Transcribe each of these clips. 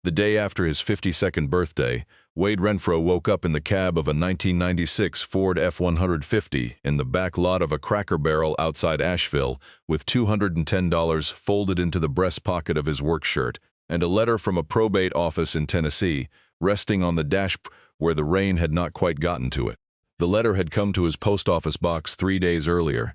The day after his 52nd birthday, Wade Renfro woke up in the cab of a 1996 Ford F-150 in the back lot of a Cracker Barrel outside Asheville with $210 folded into the breast pocket of his work shirt and a letter from a probate office in Tennessee resting on the dash where the rain had not quite gotten to it. The letter had come to his post office box 3 days earlier.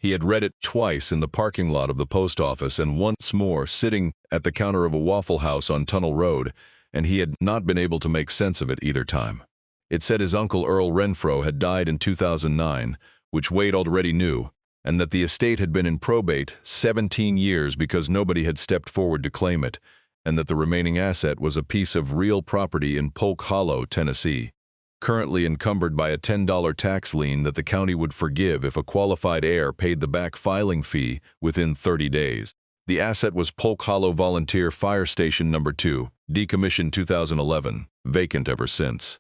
He had read it twice in the parking lot of the post office and once more sitting at the counter of a Waffle House on Tunnel Road, and he had not been able to make sense of it either time. It said his uncle Earl Renfro had died in 2009, which Wade already knew, and that the estate had been in probate 17 years because nobody had stepped forward to claim it, and that the remaining asset was a piece of real property in Polk Hollow, Tennessee, currently encumbered by a $10 tax lien that the county would forgive if a qualified heir paid the back filing fee within 30 days. The asset was Polk Hollow Volunteer Fire Station No. 2, decommissioned 2011, vacant ever since.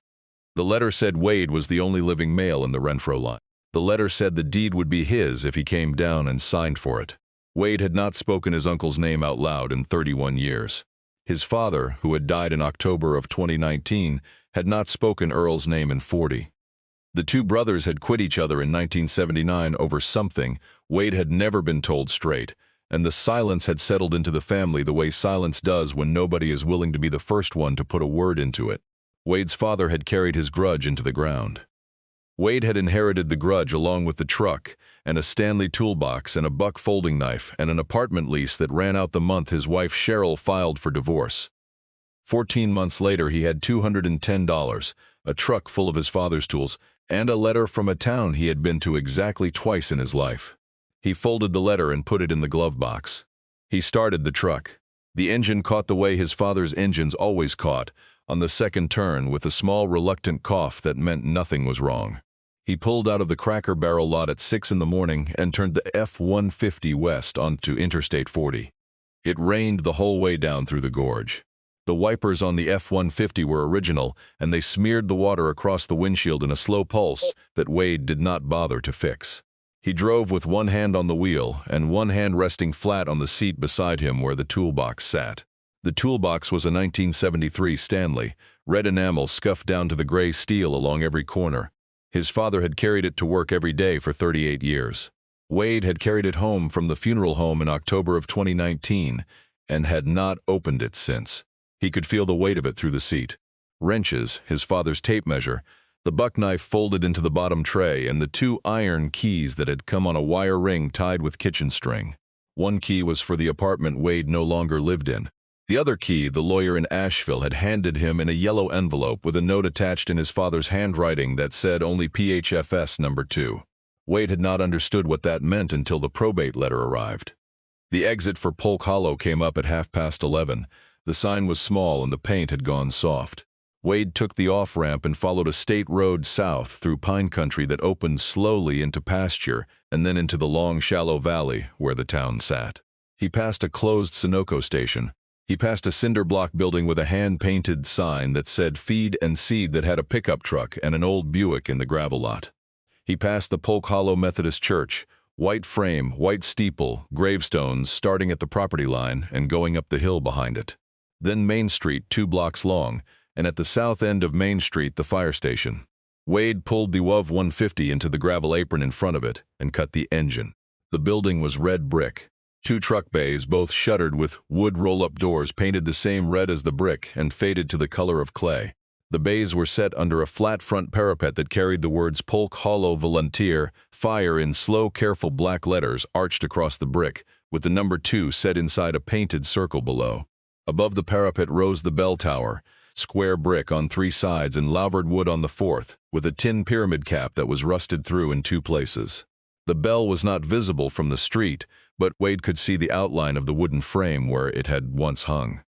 The letter said Wade was the only living male in the Renfro line. The letter said the deed would be his if he came down and signed for it. Wade had not spoken his uncle's name out loud in 31 years. His father, who had died in October of 2019, had not spoken Earl's name in 40. The two brothers had quit each other in 1979 over something Wade had never been told straight, and the silence had settled into the family the way silence does when nobody is willing to be the first one to put a word into it. Wade's father had carried his grudge into the ground. Wade had inherited the grudge along with the truck and a Stanley toolbox and a buck folding knife and an apartment lease that ran out the month his wife Cheryl filed for divorce. 14 months later he had $210, a truck full of his father's tools, and a letter from a town he had been to exactly twice in his life. He folded the letter and put it in the glove box. He started the truck. The engine caught the way his father's engines always caught, on the second turn with a small reluctant cough that meant nothing was wrong. He pulled out of the Cracker Barrel lot at 6 in the morning and turned the F-150 west onto Interstate 40. It rained the whole way down through the gorge. The wipers on the F-150 were original, and they smeared the water across the windshield in a slow pulse that Wade did not bother to fix. He drove with one hand on the wheel and one hand resting flat on the seat beside him where the toolbox sat. The toolbox was a 1973 Stanley, red enamel scuffed down to the gray steel along every corner. His father had carried it to work every day for 38 years. Wade had carried it home from the funeral home in October of 2019 and had not opened it since. He could feel the weight of it through the seat. Wrenches, his father's tape measure, the buck knife folded into the bottom tray, and the 2 iron keys that had come on a wire ring tied with kitchen string. One key was for the apartment Wade no longer lived in. The other key the lawyer in Asheville had handed him in a yellow envelope with a note attached in his father's handwriting that said only PHFS No. 2. Wade had not understood what that meant until the probate letter arrived. The exit for Polk Hollow came up at 11:30. The sign was small and the paint had gone soft. Wade took the off-ramp and followed a state road south through pine country that opened slowly into pasture and then into the long, shallow valley where the town sat. He passed a closed Sunoco station. He passed a cinder block building with a hand-painted sign that said Feed and Seed that had a pickup truck and an old Buick in the gravel lot. He passed the Polk Hollow Methodist Church, white frame, white steeple, gravestones starting at the property line and going up the hill behind it. Then Main Street 2 blocks long, and at the south end of Main Street the fire station. Wade pulled the WUV 150 into the gravel apron in front of it and cut the engine. The building was red brick. 2 truck bays, both shuttered with wood roll-up doors painted the same red as the brick and faded to the color of clay. The bays were set under a flat front parapet that carried the words Polk Hollow Volunteer Fire in slow, careful black letters arched across the brick, with the number 2 set inside a painted circle below. Above the parapet rose the bell tower, square brick on 3 sides and louvered wood on the 4th, with a tin pyramid cap that was rusted through in 2 places. The bell was not visible from the street, but Wade could see the outline of the wooden frame where it had once hung.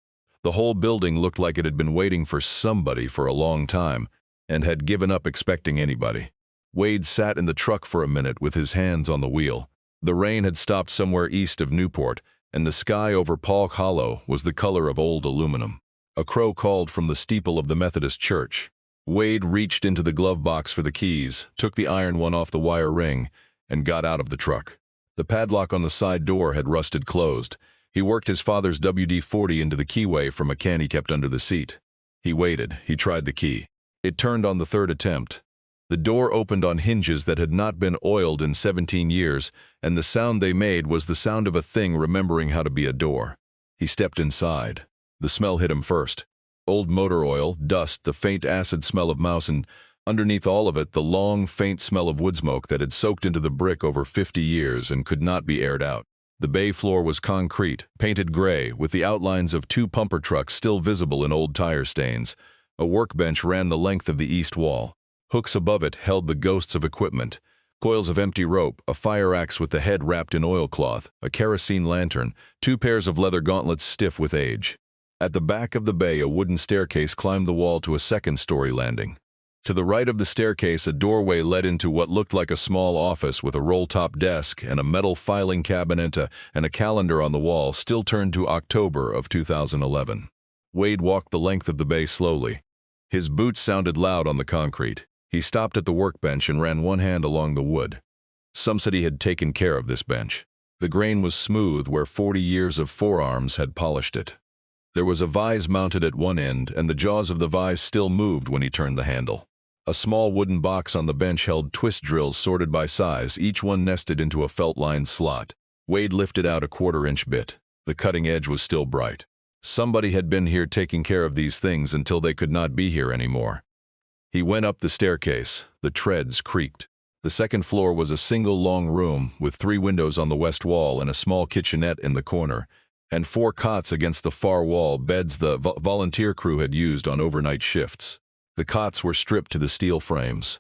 The whole building looked like it had been waiting for somebody for a long time and had given up expecting anybody. Wade sat in the truck for a minute with his hands on the wheel. The rain had stopped somewhere east of Newport, and the sky over Polk Hollow was the color of old aluminum. A crow called from the steeple of the Methodist church. Wade reached into the glove box for the keys, took the iron one off the wire ring, and got out of the truck. The padlock on the side door had rusted closed, He worked his father's WD-40 into the keyway from a can he kept under the seat. He waited. He tried the key. It turned on the third attempt. The door opened on hinges that had not been oiled in 17 years, and the sound they made was the sound of a thing remembering how to be a door. He stepped inside. The smell hit him first. Old motor oil, dust, the faint acid smell of mouse, and underneath all of it, the long, faint smell of wood smoke that had soaked into the brick over 50 years and could not be aired out. The bay floor was concrete, painted gray, with the outlines of 2 pumper trucks still visible in old tire stains. A workbench ran the length of the east wall. Hooks above it held the ghosts of equipment. Coils of empty rope, a fire axe with the head wrapped in oilcloth, a kerosene lantern, 2 pairs of leather gauntlets stiff with age. At the back of the bay, a wooden staircase climbed the wall to a second-story landing. To the right of the staircase, a doorway led into what looked like a small office with a roll-top desk and a metal filing cabinet and a calendar on the wall still turned to October of 2011. Wade walked the length of the bay slowly. His boots sounded loud on the concrete. He stopped at the workbench and ran one hand along the wood. Some said he had taken care of this bench. The grain was smooth where 40 years of forearms had polished it. There was a vise mounted at one end, and the jaws of the vise still moved when he turned the handle. A small wooden box on the bench held twist drills sorted by size, each one nested into a felt-lined slot. Wade lifted out a 1/4-inch bit. The cutting edge was still bright. Somebody had been here taking care of these things until they could not be here anymore. He went up the staircase. The treads creaked. The second floor was a single long room with 3 windows on the west wall and a small kitchenette in the corner, and 4 cots against the far wall, beds the volunteer crew had used on overnight shifts. The cots were stripped to the steel frames.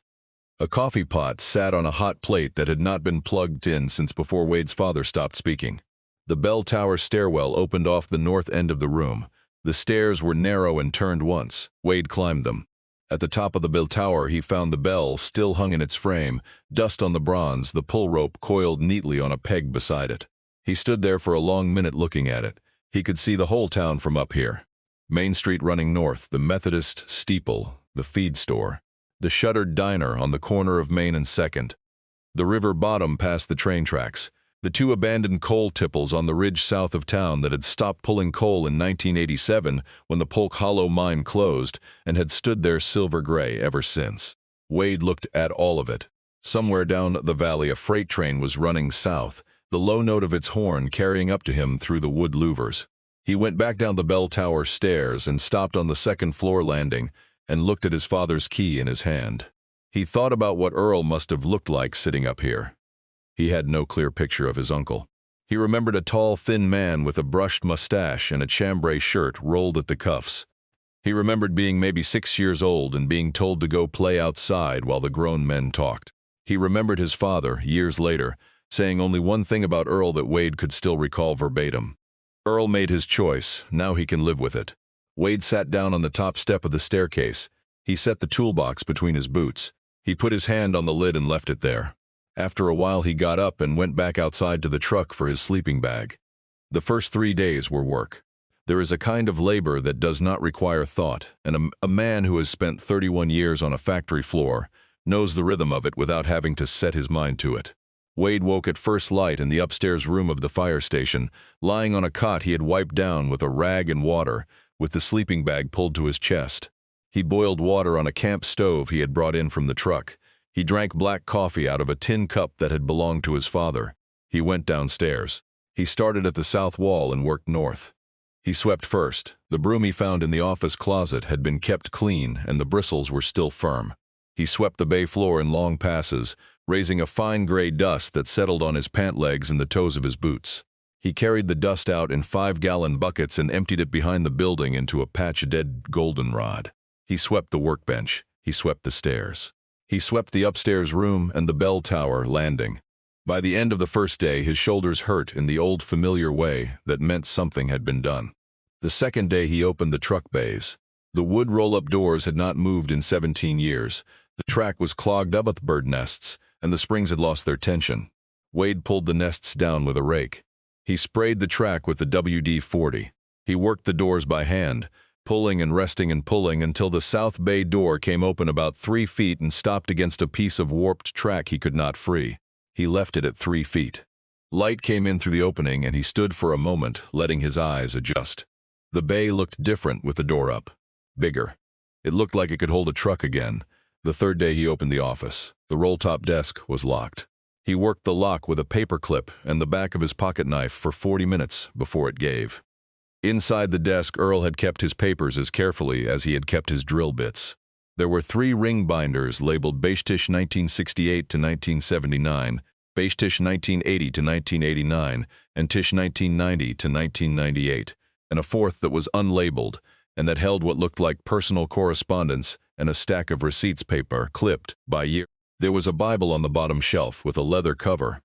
A coffee pot sat on a hot plate that had not been plugged in since before Wade's father stopped speaking. The bell tower stairwell opened off the north end of the room. The stairs were narrow and turned once. Wade climbed them. At the top of the bell tower, he found the bell still hung in its frame, dust on the bronze, the pull rope coiled neatly on a peg beside it. He stood there for a long minute looking at it. He could see the whole town from up here. Main Street running north, the Methodist steeple, the feed store, the shuttered diner on the corner of Main and 2nd, the river bottom past the train tracks, the 2 abandoned coal tipples on the ridge south of town that had stopped pulling coal in 1987 when the Polk Hollow mine closed and had stood there silver-gray ever since. Wade looked at all of it. Somewhere down the valley, a freight train was running south, the low note of its horn carrying up to him through the wood louvers. He went back down the bell tower stairs and stopped on the second-floor landing and looked at his father's key in his hand. He thought about what Earl must have looked like sitting up here. He had no clear picture of his uncle. He remembered a tall, thin man with a brushed mustache and a chambray shirt rolled at the cuffs. He remembered being maybe 6 years old and being told to go play outside while the grown men talked. He remembered his father, years later, saying only one thing about Earl that Wade could still recall verbatim. Earl made his choice, now he can live with it. Wade sat down on the top step of the staircase. He set the toolbox between his boots. He put his hand on the lid and left it there. After a while he got up and went back outside to the truck for his sleeping bag. The first 3 days were work. There is a kind of labor that does not require thought, and a man who has spent 31 years on a factory floor knows the rhythm of it without having to set his mind to it. Wade woke at first light in the upstairs room of the fire station, lying on a cot he had wiped down with a rag and water, with the sleeping bag pulled to his chest. He boiled water on a camp stove he had brought in from the truck. He drank black coffee out of a tin cup that had belonged to his father. He went downstairs. He started at the south wall and worked north. He swept first. The broom he found in the office closet had been kept clean and the bristles were still firm. He swept the bay floor in long passes, raising a fine gray dust that settled on his pant legs and the toes of his boots. He carried the dust out in 5-gallon buckets and emptied it behind the building into a patch of dead goldenrod. He swept the workbench. He swept the stairs. He swept the upstairs room and the bell tower landing. By the end of the first day, his shoulders hurt in the old familiar way that meant something had been done. The second day he opened the truck bays. The wood roll-up doors had not moved in 17 years. The track was clogged up with bird nests, and the springs had lost their tension. Wade pulled the nests down with a rake. He sprayed the track with the WD-40. He worked the doors by hand, pulling and resting and pulling until the south bay door came open about 3 feet and stopped against a piece of warped track he could not free. He left it at 3 feet. Light came in through the opening and he stood for a moment, letting his eyes adjust. The bay looked different with the door up. Bigger. It looked like it could hold a truck again. The third day he opened the office. The roll-top desk was locked. He worked the lock with a paper clip and the back of his pocket knife for 40 minutes before it gave. Inside the desk, Earl had kept his papers as carefully as he had kept his drill bits. There were 3 ring binders labeled Beige-Tish 1968 to 1979, Beige-Tish 1980 to 1989, and Tish 1990 to 1998, and a fourth that was unlabeled and that held what looked like personal correspondence and a stack of receipts paper clipped by year. There was a Bible on the bottom shelf with a leather cover.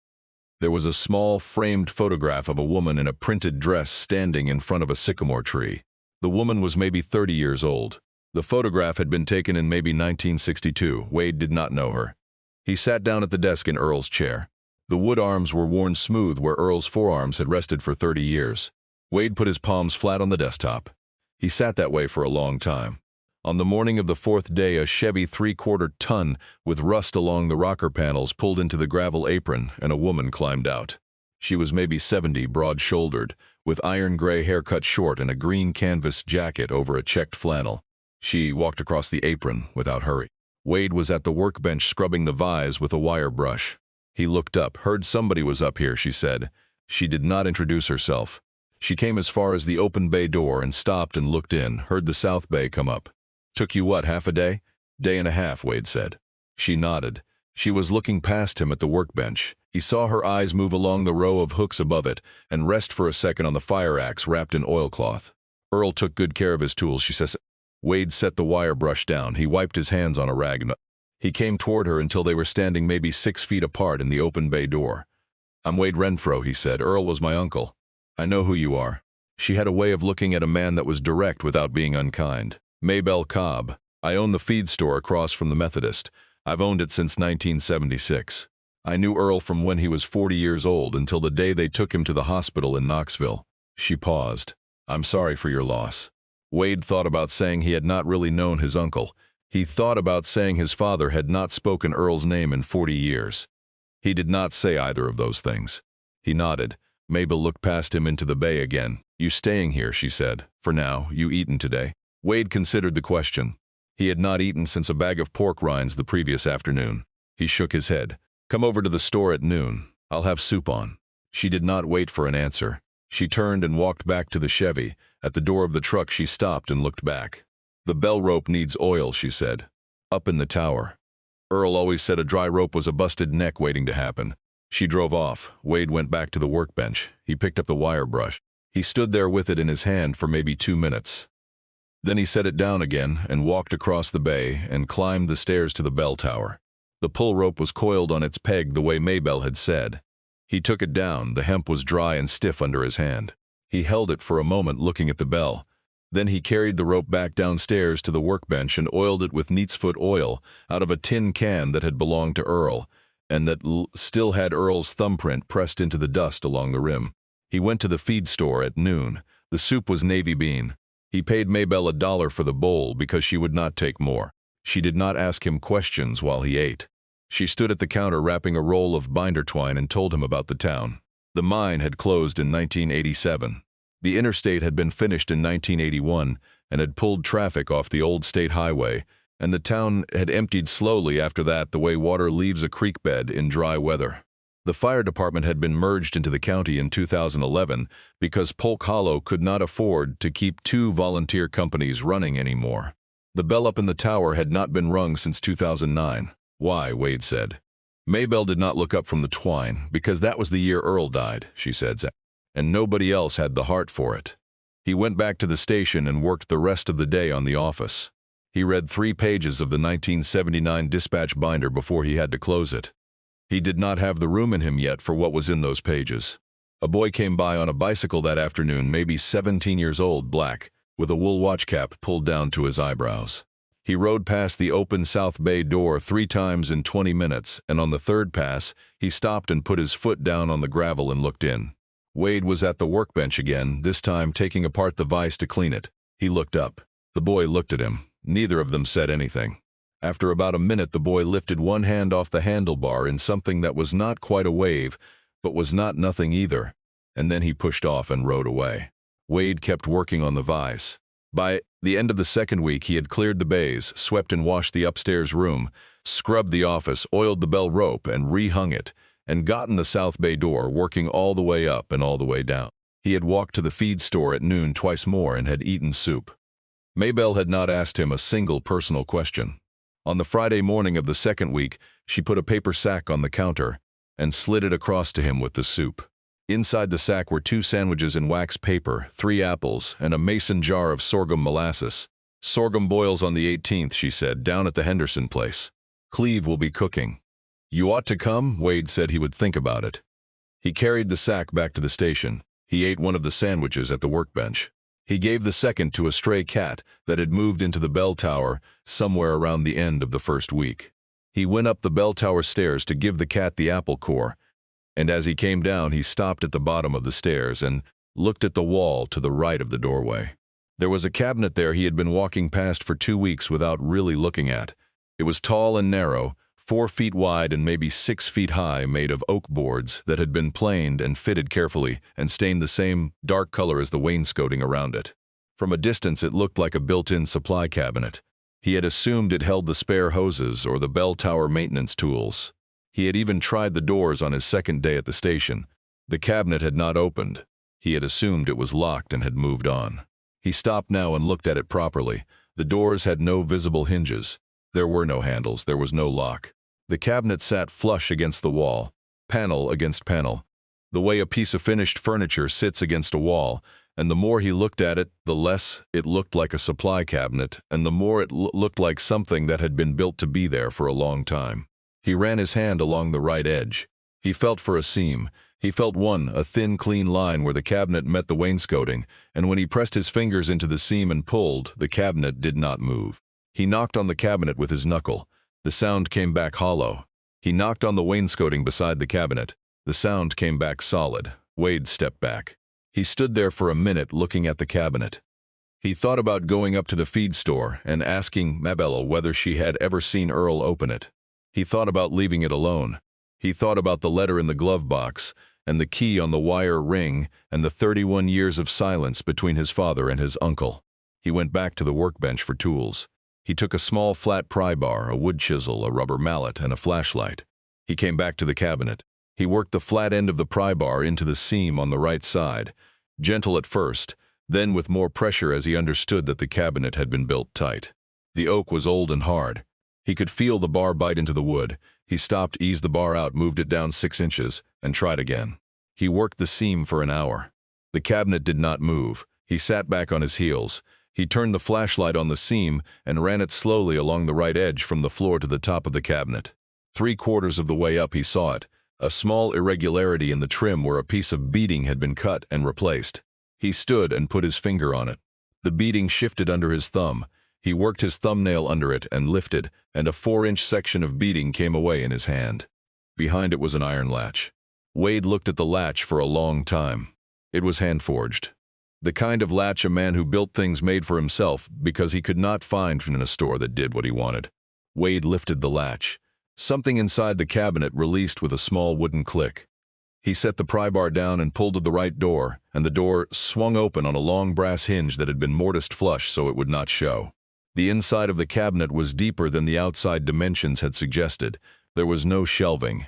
There was a small framed photograph of a woman in a printed dress standing in front of a sycamore tree. The woman was maybe 30 years old. The photograph had been taken in maybe 1962. Wade did not know her. He sat down at the desk in Earl's chair. The wood arms were worn smooth where Earl's forearms had rested for 30 years. Wade put his palms flat on the desktop. He sat that way for a long time. On the morning of the 4th day, a Chevy 3/4 ton with rust along the rocker panels pulled into the gravel apron and a woman climbed out. She was maybe 70, broad-shouldered, with iron gray hair cut short and a green canvas jacket over a checked flannel. She walked across the apron without hurry. Wade was at the workbench scrubbing the vise with a wire brush. He looked up. "Heard somebody was up here," she said. She did not introduce herself. She came as far as the open bay door and stopped and looked in, heard the south bay come up. "Took you what, half a day?" "Day and a half," Wade said. She nodded. She was looking past him at the workbench. He saw her eyes move along the row of hooks above it and rest for a second on the fire axe wrapped in oilcloth. "Earl took good care of his tools," she said. Wade set the wire brush down. He wiped his hands on a rag. He came toward her until they were standing maybe 6 feet apart in the open bay door. "I'm Wade Renfro," he said. "Earl was my uncle. I know who you are." She had a way of looking at a man that was direct without being unkind. "Maybelle Cobb. I own the feed store across from the Methodist. I've owned it since 1976. I knew Earl from when he was 40 years old until the day they took him to the hospital in Knoxville." She paused. "I'm sorry for your loss." Wade thought about saying he had not really known his uncle. He thought about saying his father had not spoken Earl's name in 40 years. He did not say either of those things. He nodded. Mabel looked past him into the bay again. "You staying here," she said. "For now. You eaten today?" Wade considered the question. He had not eaten since a bag of pork rinds the previous afternoon. He shook his head. "Come over to the store at noon. I'll have soup on." She did not wait for an answer. She turned and walked back to the Chevy. At the door of the truck she stopped and looked back. "The bell rope needs oil," she said. "Up in the tower." Earl always said a dry rope was a busted neck waiting to happen. She drove off. Wade went back to the workbench. He picked up the wire brush. He stood there with it in his hand for maybe 2 minutes. Then he set it down again and walked across the bay and climbed the stairs to the bell tower. The pull rope was coiled on its peg the way Maybelle had said. He took it down. The hemp was dry and stiff under his hand. He held it for a moment looking at the bell. Then he carried the rope back downstairs to the workbench and oiled it with neatsfoot oil out of a tin can that had belonged to Earl and that still had Earl's thumbprint pressed into the dust along the rim. He went to the feed store at noon. The soup was navy bean. He paid Maybelle $1 for the bowl because she would not take more. She did not ask him questions while he ate. She stood at the counter wrapping a roll of binder twine and told him about the town. The mine had closed in 1987. The interstate had been finished in 1981 and had pulled traffic off the old state highway, and the town had emptied slowly after that the way water leaves a creek bed in dry weather. The fire department had been merged into the county in 2011 because Polk Hollow could not afford to keep 2 volunteer companies running anymore. The bell up in the tower had not been rung since 2009. "Why?" Wade said. Maybelle did not look up from the twine. "Because that was the year Earl died," she said, "and nobody else had the heart for it." He went back to the station and worked the rest of the day on the office. He read 3 pages of the 1979 dispatch binder before he had to close it. He did not have the room in him yet for what was in those pages. A boy came by on a bicycle that afternoon, maybe 17 years old, black, with a wool watch cap pulled down to his eyebrows. He rode past the open South Bay door 3 times in 20 minutes, and on the 3rd pass, he stopped and put his foot down on the gravel and looked in. Wade was at the workbench again, this time taking apart the vise to clean it. He looked up. The boy looked at him. Neither of them said anything. After about a minute, the boy lifted one hand off the handlebar in something that was not quite a wave, but was not nothing either. And then he pushed off and rode away. Wade kept working on the vise. By the end of the second week, he had cleared the bays, swept and washed the upstairs room, scrubbed the office, oiled the bell rope and rehung it, and gotten the south bay door working all the way up and all the way down. He had walked to the feed store at noon twice more and had eaten soup. Maybelle had not asked him a single personal question. On the Friday morning of the second week, she put a paper sack on the counter and slid it across to him with the soup. Inside the sack were 2 sandwiches in wax paper, 3 apples, and a mason jar of sorghum molasses. "Sorghum boils on the 18th, she said, down at the Henderson place. Cleve will be cooking. You ought to come," Wade said he would think about it. He carried the sack back to the station. He ate one of the sandwiches at the workbench. He gave the second to a stray cat that had moved into the bell tower somewhere around the end of the first week. He went up the bell tower stairs to give the cat the apple core, and as he came down, he stopped at the bottom of the stairs and looked at the wall to the right of the doorway. There was a cabinet there he had been walking past for 2 weeks without really looking at. It was tall and narrow, 4 feet wide and maybe 6 feet high, made of oak boards that had been planed and fitted carefully and stained the same dark color as the wainscoting around it. From a distance, it looked like a built-in supply cabinet. He had assumed it held the spare hoses or the bell tower maintenance tools. He had even tried the doors on his second day at the station. The cabinet had not opened. He had assumed it was locked and had moved on. He stopped now and looked at it properly. The doors had no visible hinges. There were no handles. There was no lock. The cabinet sat flush against the wall, panel against panel, the way a piece of finished furniture sits against a wall, and the more he looked at it, the less it looked like a supply cabinet, and the more it looked like something that had been built to be there for a long time. He ran his hand along the right edge. He felt for a seam. He felt a thin, clean line where the cabinet met the wainscoting, and when he pressed his fingers into the seam and pulled, the cabinet did not move. He knocked on the cabinet with his knuckle. The sound came back hollow. He knocked on the wainscoting beside the cabinet. The sound came back solid. Wade stepped back. He stood there for a minute looking at the cabinet. He thought about going up to the feed store and asking Maybelle whether she had ever seen Earl open it. He thought about leaving it alone. He thought about the letter in the glove box, and the key on the wire ring, and the 31 years of silence between his father and his uncle. He went back to the workbench for tools. He took a small flat pry bar, a wood chisel, a rubber mallet, and a flashlight. He came back to the cabinet. He worked the flat end of the pry bar into the seam on the right side, gentle at first, then with more pressure as he understood that the cabinet had been built tight. The oak was old and hard. He could feel the bar bite into the wood. He stopped, eased the bar out, moved it down 6 inches, and tried again. He worked the seam for an hour. The cabinet did not move. He sat back on his heels. He turned the flashlight on the seam and ran it slowly along the right edge from the floor to the top of the cabinet. 3/4 of the way up he saw it, a small irregularity in the trim where a piece of beading had been cut and replaced. He stood and put his finger on it. The beading shifted under his thumb. He worked his thumbnail under it and lifted, and a 4-inch section of beading came away in his hand. Behind it was an iron latch. Wade looked at the latch for a long time. It was hand-forged. The kind of latch a man who built things made for himself because he could not find in a store that did what he wanted. Wade lifted the latch. Something inside the cabinet released with a small wooden click. He set the pry bar down and pulled at the right door, and the door swung open on a long brass hinge that had been mortised flush so it would not show. The inside of the cabinet was deeper than the outside dimensions had suggested. There was no shelving.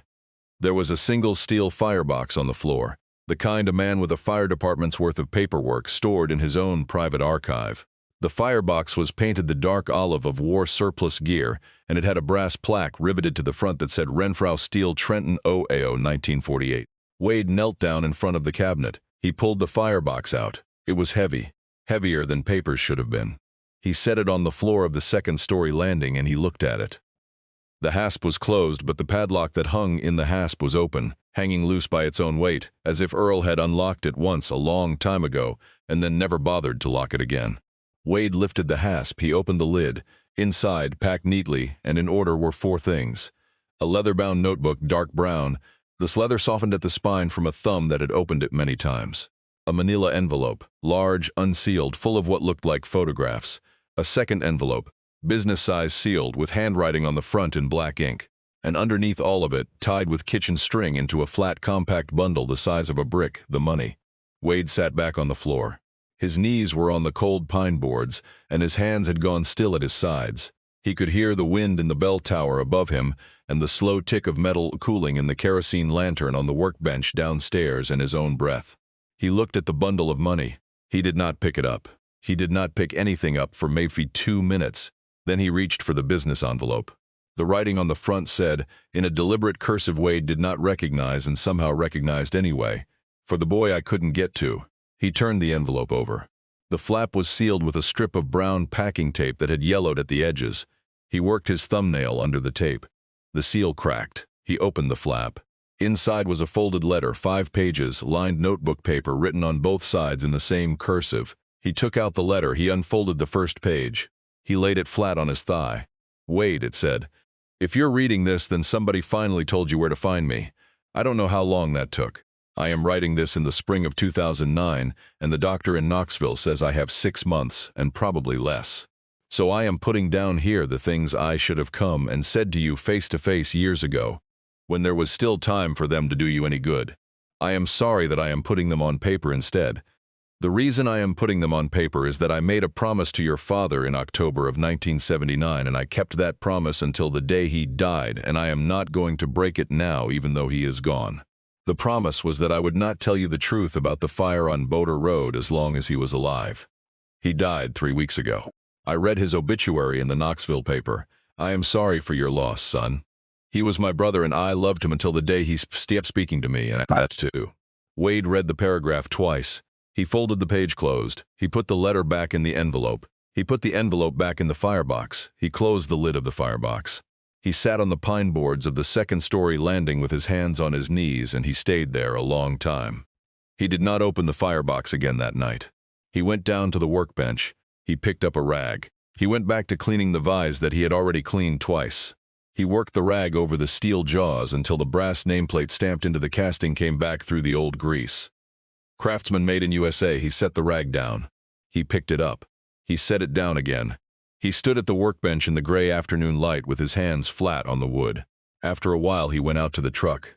There was a single steel firebox on the floor, the kind a man with a fire department's worth of paperwork stored in his own private archive. The firebox was painted the dark olive of war surplus gear, and it had a brass plaque riveted to the front that said Renfro Steel Trenton OAO 1948. Wade knelt down in front of the cabinet. He pulled the firebox out. It was heavy, heavier than papers should have been. He set it on the floor of the second-story landing and he looked at it. The hasp was closed, but the padlock that hung in the hasp was open, hanging loose by its own weight, as if Earl had unlocked it once a long time ago and then never bothered to lock it again. Wade lifted the hasp. He opened the lid. Inside, packed neatly and in order, were 4 things. A leather-bound notebook, dark brown. This leather softened at the spine from a thumb that had opened it many times. A manila envelope, large, unsealed, full of what looked like photographs. A second envelope, business-size, sealed, with handwriting on the front in black ink. and underneath all of it, tied with kitchen string into a flat compact bundle the size of a brick, the money. Wade sat back on the floor. His knees were on the cold pine boards, and his hands had gone still at his sides. He could hear the wind in the bell tower above him, and the slow tick of metal cooling in the kerosene lantern on the workbench downstairs, and his own breath. He looked at the bundle of money. He did not pick it up. He did not pick anything up for maybe 2 minutes. Then he reached for the business envelope. The writing on the front said, in a deliberate cursive Wade did not recognize and somehow recognized anyway, "For the boy I couldn't get to." He turned the envelope over. The flap was sealed with a strip of brown packing tape that had yellowed at the edges. He worked his thumbnail under the tape. The seal cracked. He opened the flap. Inside was a folded letter, 5 pages, lined notebook paper written on both sides in the same cursive. He took out the letter. He unfolded the first page. He laid it flat on his thigh. "Wade," it said. "If you're reading this, then somebody finally told you where to find me. I don't know how long that took. I am writing this in the spring of 2009, and the doctor in Knoxville says I have 6 months, and probably less. So I am putting down here the things I should have come and said to you face to face years ago, when there was still time for them to do you any good. I am sorry that I am putting them on paper instead. The reason I am putting them on paper is that I made a promise to your father in October of 1979, and I kept that promise until the day he died, and I am not going to break it now even though he is gone. The promise was that I would not tell you the truth about the fire on Bowater Road as long as he was alive. He died 3 weeks ago. I read his obituary in the Knoxville paper. I am sorry for your loss, son. He was my brother and I loved him until the day he stopped speaking to me, and I had to." Wade read the paragraph twice. He folded the page closed. He put the letter back in the envelope. He put the envelope back in the firebox. He closed the lid of the firebox. He sat on the pine boards of the second-story landing with his hands on his knees, and he stayed there a long time. He did not open the firebox again that night. He went down to the workbench. He picked up a rag. He went back to cleaning the vise that he had already cleaned twice. He worked the rag over the steel jaws until the brass nameplate stamped into the casting came back through the old grease. "Craftsman made in USA." He set the rag down. He picked it up. He set it down again. He stood at the workbench in the gray afternoon light with his hands flat on the wood. After a while, he went out to the truck.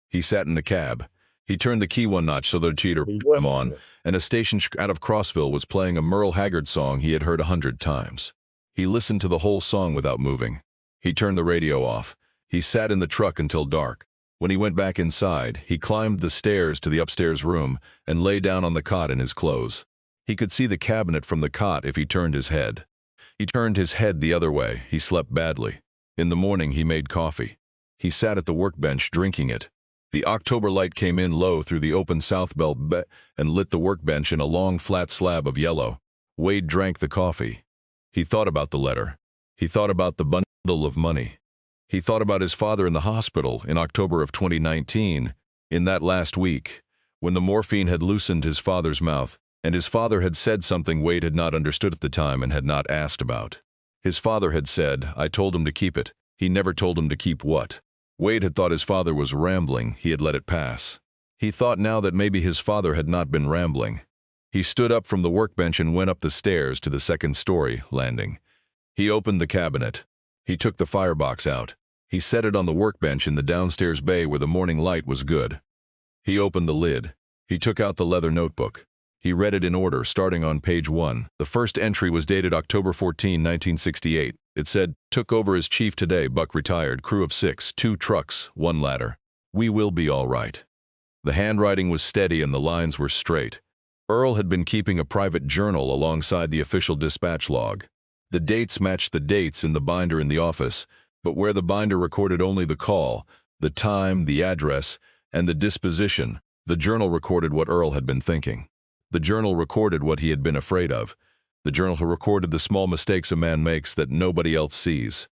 He sat in the cab. He turned the key one notch so the cheater put him on, and a station out of Crossville was playing a Merle Haggard song he had heard 100 times. He listened to the whole song without moving. He turned the radio off. He sat in the truck until dark. When he went back inside, he climbed the stairs to the upstairs room and lay down on the cot in his clothes. He could see the cabinet from the cot if he turned his head. He turned his head the other way. He slept badly. In the morning, he made coffee. He sat at the workbench drinking it. The October light came in low through the open south belt and lit the workbench in a long flat slab of yellow. Wade drank the coffee. He thought about the letter. He thought about the bundle of money. He thought about his father in the hospital in October of 2019, in that last week, when the morphine had loosened his father's mouth, and his father had said something Wade had not understood at the time and had not asked about. His father had said, "I told him to keep it." He never told him to keep what. Wade had thought his father was rambling. He had let it pass. He thought now that maybe his father had not been rambling. He stood up from the workbench and went up the stairs to the second-story landing. He opened the cabinet. He took the firebox out. He set it on the workbench in the downstairs bay where the morning light was good. He opened the lid. He took out the leather notebook. He read it in order, starting on page 1. The first entry was dated October 14, 1968. It said, "Took over as chief today, Buck retired, crew of 6, 2 trucks, 1 ladder. We will be all right." The handwriting was steady and the lines were straight. Earl had been keeping a private journal alongside the official dispatch log. The dates matched the dates in the binder in the office, but where the binder recorded only the call, the time, the address, and the disposition, the journal recorded what Earl had been thinking. The journal recorded what he had been afraid of. The journal recorded the small mistakes a man makes that nobody else sees.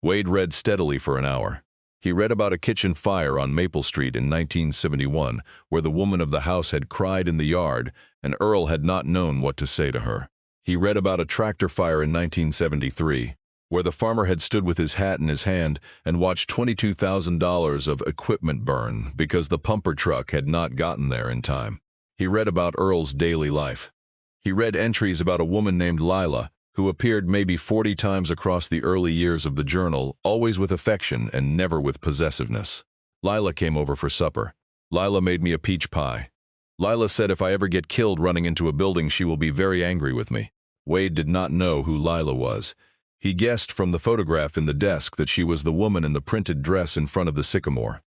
Wade read steadily for an hour. He read about a kitchen fire on Maple Street in 1971, where the woman of the house had cried in the yard, and Earl had not known what to say to her. He read about a tractor fire in 1973, where the farmer had stood with his hat in his hand and watched $22,000 of equipment burn because the pumper truck had not gotten there in time. He read about Earl's daily life. He read entries about a woman named Lila, who appeared maybe 40 times across the early years of the journal, always with affection and never with possessiveness. Lila came over for supper. Lila made me a peach pie. Lila said if I ever get killed running into a building, she will be very angry with me. Wade did not know who Lila was. He guessed from the photograph in the desk that she was the woman in the printed dress in front of the sycamore.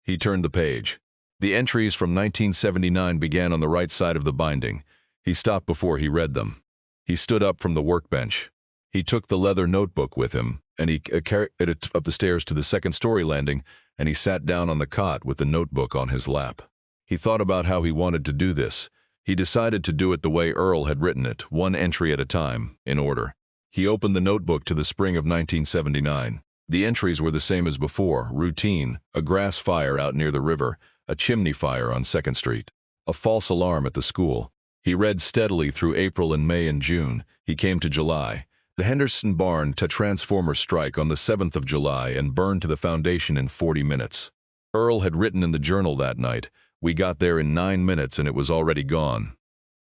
He turned the page. The entries from 1979 began on the right side of the binding. He stopped before he read them. He stood up from the workbench. He took the leather notebook with him, and he carried it up the stairs to the second-story landing, and he sat down on the cot with the notebook on his lap. He thought about how he wanted to do this. He decided to do it the way Earl had written it, one entry at a time, in order. He opened the notebook to the spring of 1979. The entries were the same as before, routine, a grass fire out near the river, a chimney fire on 2nd Street, a false alarm at the school. He read steadily through April and May and June. He came to July. The Henderson barn to transformer strike on the 7th of July and burned to the foundation in 40 minutes. Earl had written in the journal that night, "We got there in 9 minutes and it was already gone.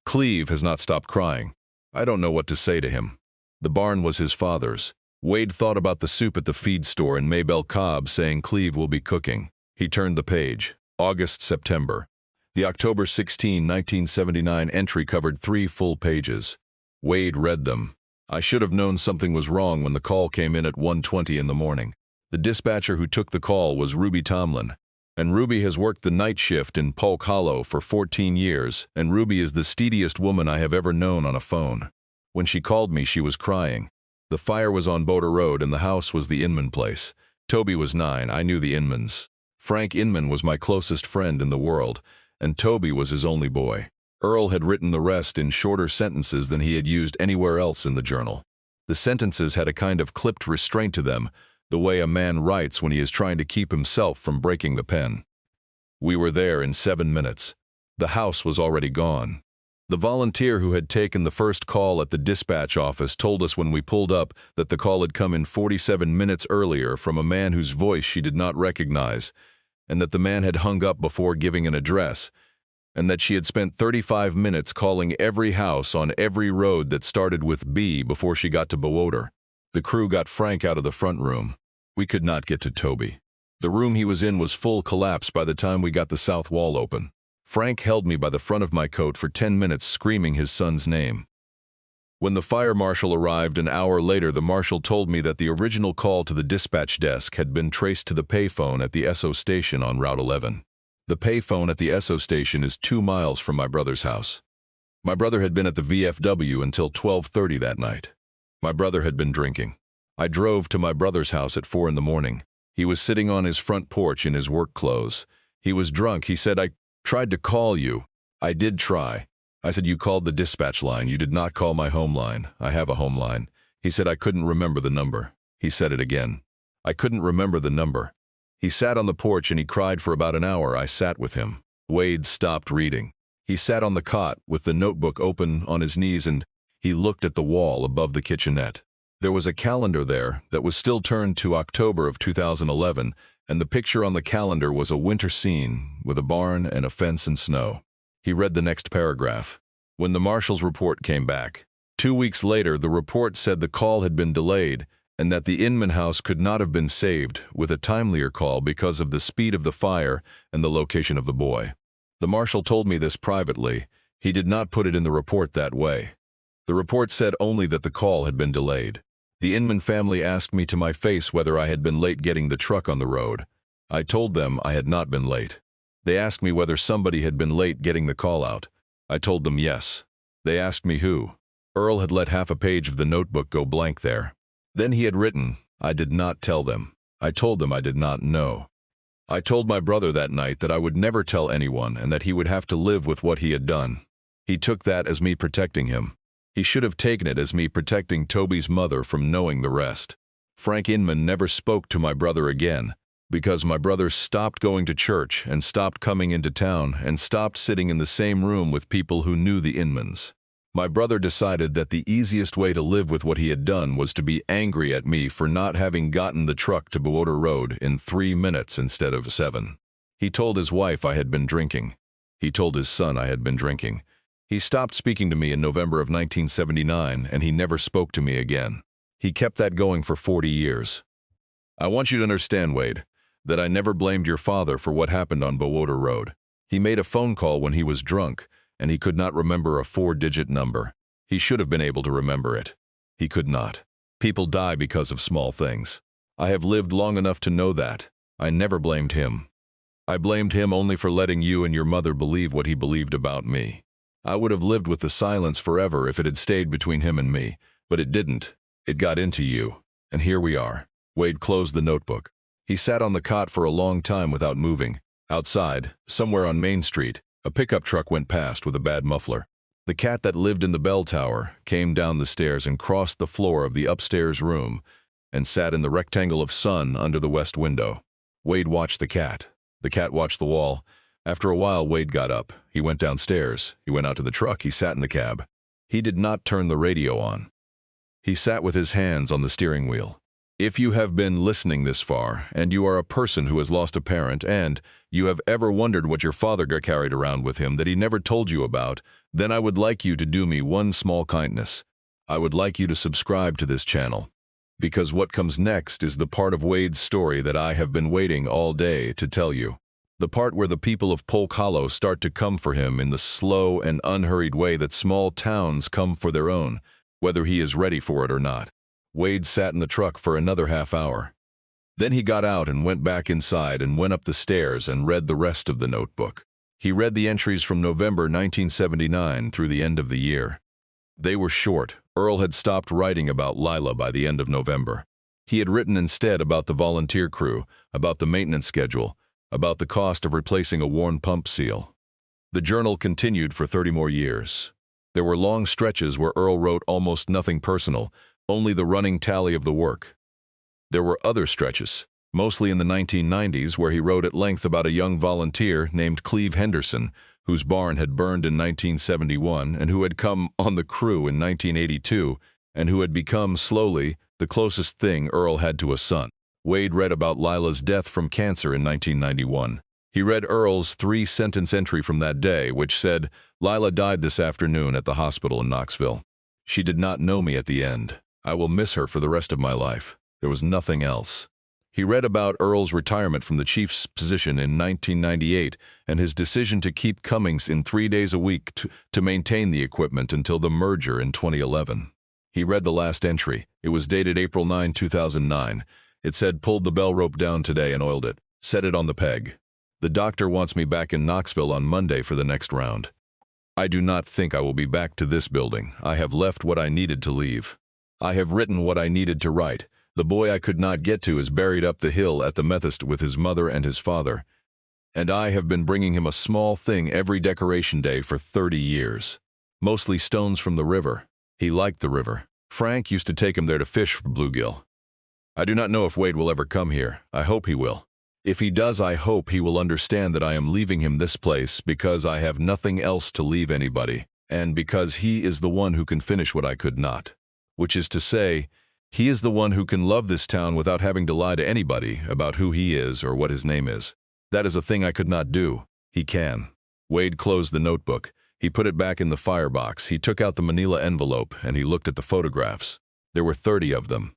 Cleve has not stopped crying. I don't know what to say to him." The barn was his father's. Wade thought about the soup at the feed store and Maybelle Cobb saying Cleve will be cooking. He turned the page. August, September. The October 16, 1979 entry covered 3 full pages. Wade read them. "I should have known something was wrong when the call came in at 1:20 in the morning. The dispatcher who took the call was Ruby Tomlin. And Ruby has worked the night shift in Polk Hollow for 14 years, and Ruby is the steadiest woman I have ever known on a phone. When she called me, she was crying. The fire was on Bowater Road and the house was the Inman place. Toby was 9, I knew the Inmans. Frank Inman was my closest friend in the world, and Toby was his only boy." Earl had written the rest in shorter sentences than he had used anywhere else in the journal. The sentences had a kind of clipped restraint to them, the way a man writes when he is trying to keep himself from breaking the pen. "We were there in 7 minutes. The house was already gone. The volunteer who had taken the first call at the dispatch office told us when we pulled up that the call had come in 47 minutes earlier from a man whose voice she did not recognize, and that the man had hung up before giving an address, and that she had spent 35 minutes calling every house on every road that started with B before she got to Bowater. The crew got Frank out of the front room. We could not get to Toby. The room he was in was full collapse by the time we got the south wall open. Frank held me by the front of my coat for 10 minutes screaming his son's name. When the fire marshal arrived an hour later, the marshal told me that the original call to the dispatch desk had been traced to the payphone at the Esso station on Route 11. The payphone at the Esso station is 2 miles from my brother's house. My brother had been at the VFW until 12:30 that night. My brother had been drinking. I drove to my brother's house at 4 in the morning. He was sitting on his front porch in his work clothes. He was drunk. He said, "I tried to call you." I did try. I said, "You called the dispatch line. You did not call my home line. I have a home line." He said, "I couldn't remember the number." He said it again. "I couldn't remember the number." He sat on the porch and he cried for about an hour. I sat with him. Wade stopped reading. He sat on the cot with the notebook open on his knees and he looked at the wall above the kitchenette. There was a calendar there that was still turned to October of 2011, and the picture on the calendar was a winter scene with a barn and a fence and snow. He read the next paragraph. When the marshal's report came back, 2 weeks later, the report said the call had been delayed and that the Inman house could not have been saved with a timelier call because of the speed of the fire and the location of the boy. The marshal told me this privately. He did not put it in the report that way. The report said only that the call had been delayed. The Inman family asked me to my face whether I had been late getting the truck on the road. I told them I had not been late. They asked me whether somebody had been late getting the call out. I told them yes. They asked me who. Earl had let half a page of the notebook go blank there. Then he had written, "I did not tell them. I told them I did not know." I told my brother that night that I would never tell anyone and that he would have to live with what he had done. He took that as me protecting him. He should have taken it as me protecting Toby's mother from knowing the rest. Frank Inman never spoke to my brother again, because my brother stopped going to church and stopped coming into town and stopped sitting in the same room with people who knew the Inmans. My brother decided that the easiest way to live with what he had done was to be angry at me for not having gotten the truck to Bowater Road in 3 minutes instead of 7. He told his wife I had been drinking. He told his son I had been drinking. He stopped speaking to me in November of 1979, and he never spoke to me again. He kept that going for 40 years. I want you to understand, Wade, that I never blamed your father for what happened on Bowater Road. He made a phone call when he was drunk, and he could not remember a 4-digit number. He should have been able to remember it. He could not. People die because of small things. I have lived long enough to know that. I never blamed him. I blamed him only for letting you and your mother believe what he believed about me. I would have lived with the silence forever if it had stayed between him and me, but it didn't. It got into you. And here we are. Wade closed the notebook. He sat on the cot for a long time without moving. Outside, somewhere on Main Street, a pickup truck went past with a bad muffler. The cat that lived in the bell tower came down the stairs and crossed the floor of the upstairs room and sat in the rectangle of sun under the west window. Wade watched the cat. The cat watched the wall. After a while, Wade got up. He went downstairs. He went out to the truck. He sat in the cab. He did not turn the radio on. He sat with his hands on the steering wheel. If you have been listening this far, and you are a person who has lost a parent, and you have ever wondered what your father got carried around with him that he never told you about, then I would like you to do me one small kindness. I would like you to subscribe to this channel. Because what comes next is the part of Wade's story that I have been waiting all day to tell you. The part where the people of Polk Hollow start to come for him in the slow and unhurried way that small towns come for their own, whether he is ready for it or not. Wade sat in the truck for another half hour. Then he got out and went back inside and went up the stairs and read the rest of the notebook. He read the entries from November 1979 through the end of the year. They were short. Earl had stopped writing about Lila by the end of November. He had written instead about the volunteer crew, about the maintenance schedule, about the cost of replacing a worn pump seal. The journal continued for 30 more years. There were long stretches where Earl wrote almost nothing personal, only the running tally of the work. There were other stretches, mostly in the 1990s, where he wrote at length about a young volunteer named Cleve Henderson, whose barn had burned in 1971 and who had come on the crew in 1982 and who had become, slowly, the closest thing Earl had to a son. Wade read about Lila's death from cancer in 1991. He read Earl's 3-sentence entry from that day, which said, "Lila died this afternoon at the hospital in Knoxville. She did not know me at the end. I will miss her for the rest of my life." There was nothing else. He read about Earl's retirement from the chief's position in 1998 and his decision to keep Cummings in 3 days a week to maintain the equipment until the merger in 2011. He read the last entry. It was dated April 9, 2009. It said, "Pulled the bell rope down today and oiled it. Set it on the peg. The doctor wants me back in Knoxville on Monday for the next round. I do not think I will be back to this building. I have left what I needed to leave. I have written what I needed to write. The boy I could not get to is buried up the hill at the Methodist with his mother and his father. And I have been bringing him a small thing every Decoration Day for 30 years. Mostly stones from the river. He liked the river. Frank used to take him there to fish for bluegill. I do not know if Wade will ever come here. I hope he will. If he does, I hope he will understand that I am leaving him this place because I have nothing else to leave anybody, and because he is the one who can finish what I could not. Which is to say, he is the one who can love this town without having to lie to anybody about who he is or what his name is. That is a thing I could not do. He can." Wade closed the notebook. He put it back in the firebox. He took out the manila envelope and he looked at the photographs. There were 30 of them.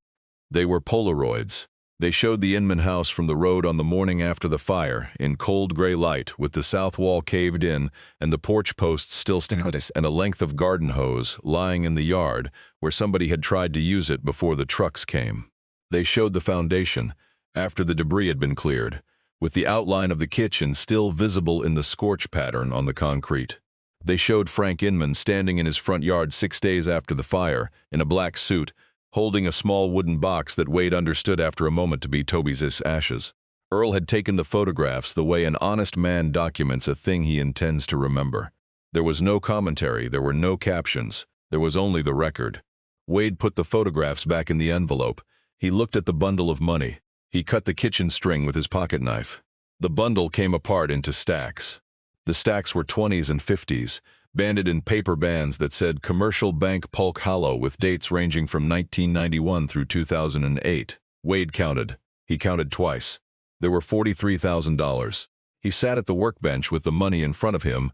They were Polaroids. They showed the Inman house from the road on the morning after the fire, in cold gray light, with the south wall caved in and the porch posts still standing, and a length of garden hose lying in the yard where somebody had tried to use it before the trucks came. They showed the foundation, after the debris had been cleared, with the outline of the kitchen still visible in the scorch pattern on the concrete. They showed Frank Inman standing in his front yard 6 days after the fire, in a black suit, holding a small wooden box that Wade understood after a moment to be Toby's ashes. Earl had taken the photographs the way an honest man documents a thing he intends to remember. There was no commentary, there were no captions, there was only the record. Wade put the photographs back in the envelope. He looked at the bundle of money. He cut the kitchen string with his pocket knife. The bundle came apart into stacks. The stacks were 20s and 50s, banded in paper bands that said Commercial Bank Polk Hollow with dates ranging from 1991 through 2008. Wade counted. He counted twice. There were $43,000. He sat at the workbench with the money in front of him,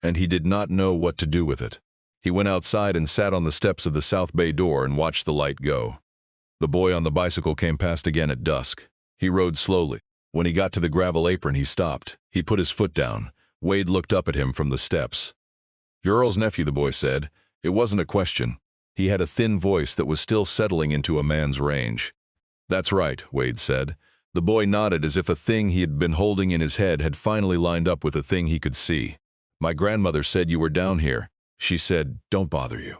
and he did not know what to do with it. He went outside and sat on the steps of the South Bay door and watched the light go. The boy on the bicycle came past again at dusk. He rode slowly. When he got to the gravel apron, he stopped. He put his foot down. Wade looked up at him from the steps. "You're Earl's nephew," the boy said. It wasn't a question. He had a thin voice that was still settling into a man's range. "That's right," Wade said. The boy nodded as if a thing he had been holding in his head had finally lined up with a thing he could see. "My grandmother said you were down here. She said, 'Don't bother you.'"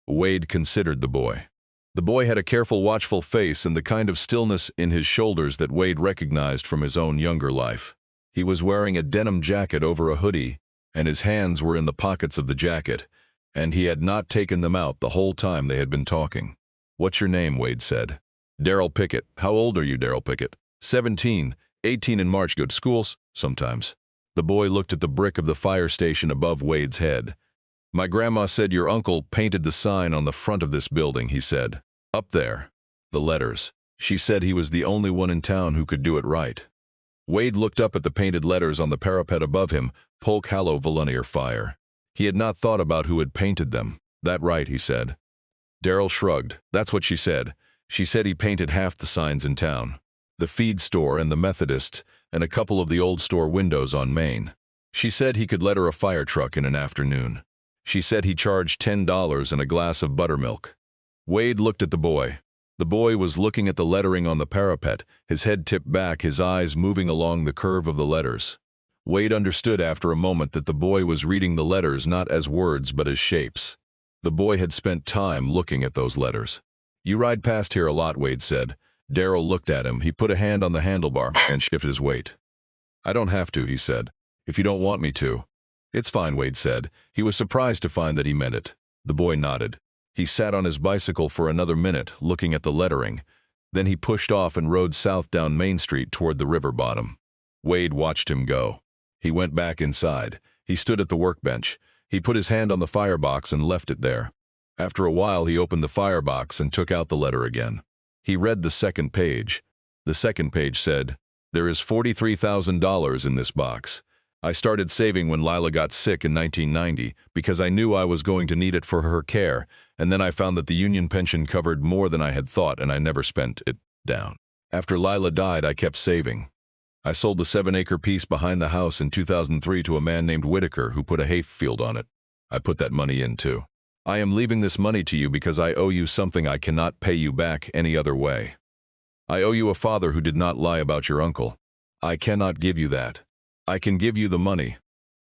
Wade considered the boy. The boy had a careful, watchful face and the kind of stillness in his shoulders that Wade recognized from his own younger life. He was wearing a denim jacket over a hoodie, and his hands were in the pockets of the jacket, and he had not taken them out the whole time they had been talking. "What's your name?" Wade said. "Darrell Pickett." "How old are you, Darrell Pickett?" 17, 18 in March. "Go to schools?" "Sometimes." The boy looked at the brick of the fire station above Wade's head. "My grandma said your uncle painted the sign on the front of this building," he said. "Up there. The letters. She said he was the only one in town who could do it right." Wade looked up at the painted letters on the parapet above him, Polk Hollow Volunteer Fire. He had not thought about who had painted them. "That right," he said. Darrell shrugged. "That's what she said. She said he painted half the signs in town. The feed store and the Methodist, and a couple of the old store windows on Main. She said he could let her a fire truck in an afternoon. She said he charged $10 and a glass of buttermilk." Wade looked at the boy. The boy was looking at the lettering on the parapet, his head tipped back, his eyes moving along the curve of the letters. Wade understood after a moment that the boy was reading the letters not as words but as shapes. The boy had spent time looking at those letters. "You ride past here a lot," Wade said. Darrell looked at him. He put a hand on the handlebar and shifted his weight. "I don't have to," he said. "If you don't want me to." "It's fine," Wade said. He was surprised to find that he meant it. The boy nodded. He sat on his bicycle for another minute, looking at the lettering. Then he pushed off and rode south down Main Street toward the river bottom. Wade watched him go. He went back inside. He stood at the workbench. He put his hand on the firebox and left it there. After a while, he opened the firebox and took out the letter again. He read the second page. The second page said, "There is $43,000 in this box. I started saving when Lila got sick in 1990 because I knew I was going to need it for her care, and then I found that the union pension covered more than I had thought and I never spent it down. After Lila died, I kept saving. I sold the 7-acre piece behind the house in 2003 to a man named Whitaker who put a hayfield on it. I put that money in too. I am leaving this money to you because I owe you something I cannot pay you back any other way. I owe you a father who did not lie about your uncle. I cannot give you that. I can give you the money.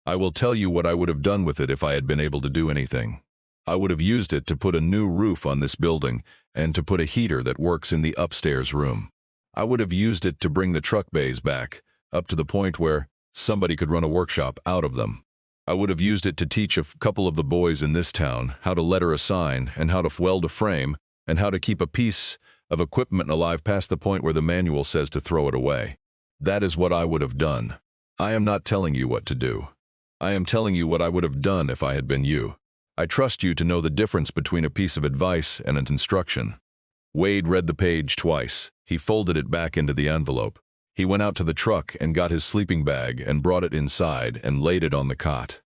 I will tell you what I would have done with it if I had been able to do anything. I would have used it to put a new roof on this building and to put a heater that works in the upstairs room. I would have used it to bring the truck bays back, up to the point where somebody could run a workshop out of them. I would have used it to teach a couple of the boys in this town how to letter a sign and how to weld a frame and how to keep a piece of equipment alive past the point where the manual says to throw it away. That is what I would have done. I am not telling you what to do. I am telling you what I would have done if I had been you. I trust you to know the difference between a piece of advice and an instruction." Wade read the page twice. He folded it back into the envelope. He went out to the truck and got his sleeping bag and brought it inside and laid it on the cot.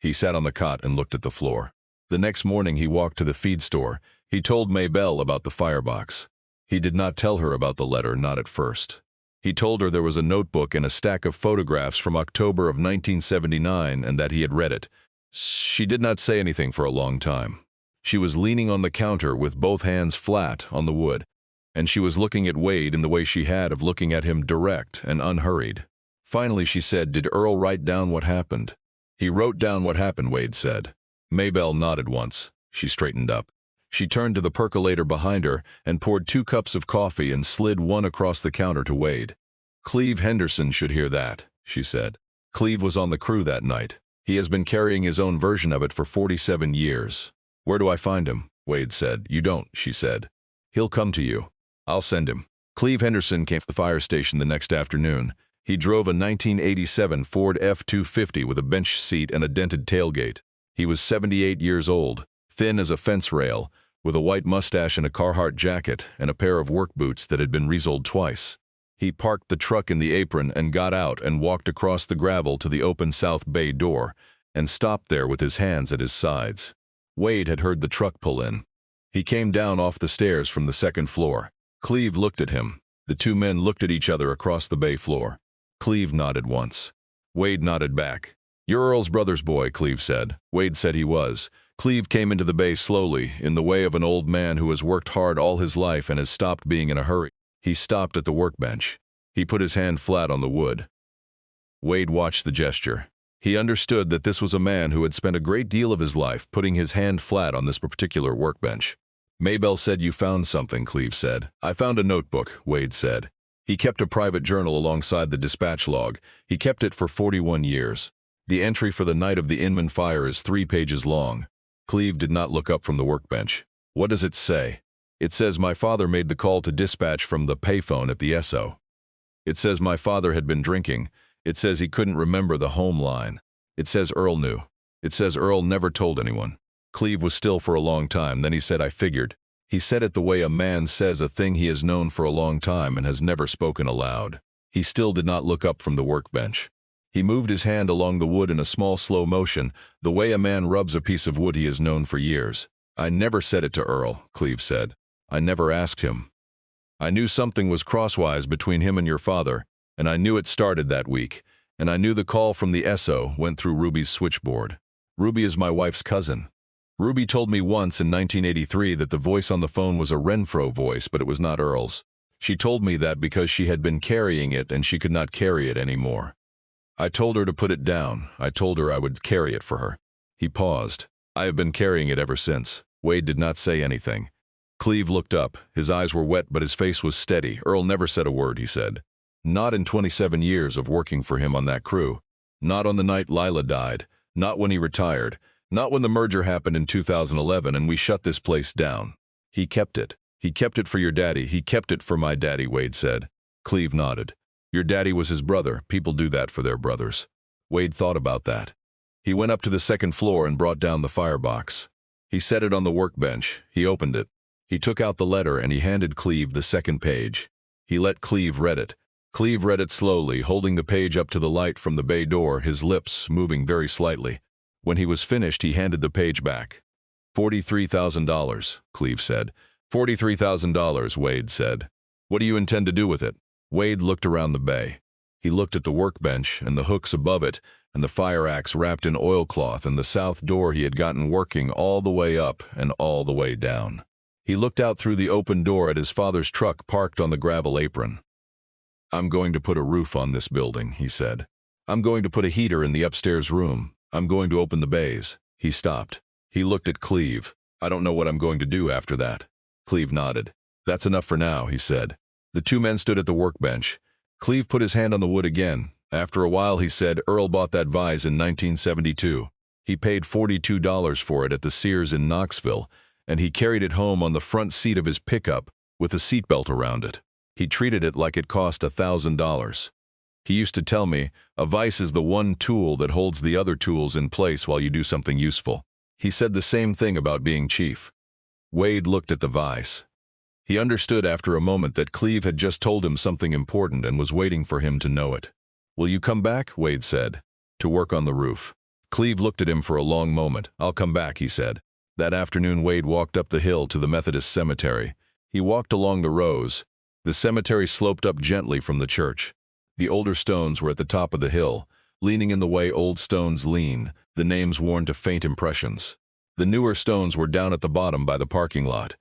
He sat on the cot and looked at the floor. The next morning he walked to the feed store. He told Maybelle about the firebox. He did not tell her about the letter, not at first. He told her there was a notebook and a stack of photographs from October of 1979 and that he had read it. She did not say anything for a long time. She was leaning on the counter with both hands flat on the wood, and she was looking at Wade in the way she had of looking at him, direct and unhurried. Finally she said, "Did Earl write down what happened?" "He wrote down what happened," Wade said. Maybelle nodded once. She straightened up. She turned to the percolator behind her and poured 2 cups of coffee and slid one across the counter to Wade. "Cleve Henderson should hear that," she said. "Cleve was on the crew that night. He has been carrying his own version of it for 47 years. "Where do I find him?" Wade said. "You don't," she said. "He'll come to you. I'll send him." Cleve Henderson came to the fire station the next afternoon. He drove a 1987 Ford F-250 with a bench seat and a dented tailgate. He was 78 years old, thin as a fence rail, with a white mustache and a Carhartt jacket and a pair of work boots that had been resoled twice. He parked the truck in the apron and got out and walked across the gravel to the open South Bay door, and stopped there with his hands at his sides. Wade had heard the truck pull in. He came down off the stairs from the second floor. Cleve looked at him. The two men looked at each other across the bay floor. Cleve nodded once. Wade nodded back. "You're Earl's brother's boy," Cleve said. Wade said he was. Cleve came into the bay slowly, in the way of an old man who has worked hard all his life and has stopped being in a hurry. He stopped at the workbench. He put his hand flat on the wood. Wade watched the gesture. He understood that this was a man who had spent a great deal of his life putting his hand flat on this particular workbench. "Maybelle said you found something," Cleve said. "I found a notebook," Wade said. He kept a private journal alongside the dispatch log. He kept it for 41 years. The entry for the night of the Inman fire is 3 pages long. Cleve did not look up from the workbench. "What does it say?" "It says my father made the call to dispatch from the payphone at the SO. It says my father had been drinking. It says he couldn't remember the home line. It says Earl knew. It says Earl never told anyone." Cleve was still for a long time, then he said, "I figured." He said it the way a man says a thing he has known for a long time and has never spoken aloud. He still did not look up from the workbench. He moved his hand along the wood in a small, slow motion, the way a man rubs a piece of wood he has known for years. "I never said it to Earl," Cleve said. "I never asked him. I knew something was crosswise between him and your father, and I knew it started that week, and I knew the call from the SO went through Ruby's switchboard. Ruby is my wife's cousin. Ruby told me once in 1983 that the voice on the phone was a Renfro voice, but it was not Earl's. She told me that because she had been carrying it and she could not carry it anymore. I told her to put it down. I told her I would carry it for her." He paused. "I have been carrying it ever since." Wade did not say anything. Cleve looked up. His eyes were wet, but his face was steady. "Earl never said a word," he said. "Not in 27 years of working for him on that crew. Not on the night Lila died. Not when he retired. Not when the merger happened in 2011 and we shut this place down. He kept it. He kept it for your daddy. He kept it for my daddy," Wade said. Cleve nodded. "Your daddy was his brother. People do that for their brothers." Wade thought about that. He went up to the second floor and brought down the firebox. He set it on the workbench. He opened it. He took out the letter and he handed Cleve the second page. He let Cleve read it. Cleve read it slowly, holding the page up to the light from the bay door, his lips moving very slightly. When he was finished, he handed the page back. $43,000, Cleve said. $43,000, Wade said. "What do you intend to do with it?" Wade looked around the bay. He looked at the workbench and the hooks above it and the fire axe wrapped in oilcloth and the south door he had gotten working all the way up and all the way down. He looked out through the open door at his father's truck parked on the gravel apron. "I'm going to put a roof on this building," he said. "I'm going to put a heater in the upstairs room. I'm going to open the bays." He stopped. He looked at Cleve. "I don't know what I'm going to do after that." Cleve nodded. "That's enough for now," he said. The two men stood at the workbench. Cleve put his hand on the wood again. After a while he said, "Earl bought that vise in 1972. He paid $42 for it at the Sears in Knoxville, and he carried it home on the front seat of his pickup with a seatbelt around it. He treated it like it cost $1,000. He used to tell me, a vise is the one tool that holds the other tools in place while you do something useful. He said the same thing about being chief." Wade looked at the vise. He understood after a moment that Cleve had just told him something important and was waiting for him to know it. "Will you come back?" Wade said. "To work on the roof." Cleve looked at him for a long moment. "I'll come back," he said. That afternoon Wade walked up the hill to the Methodist cemetery. He walked along the rows. The cemetery sloped up gently from the church. The older stones were at the top of the hill, leaning in the way old stones lean, the names worn to faint impressions. The newer stones were down at the bottom by the parking lot.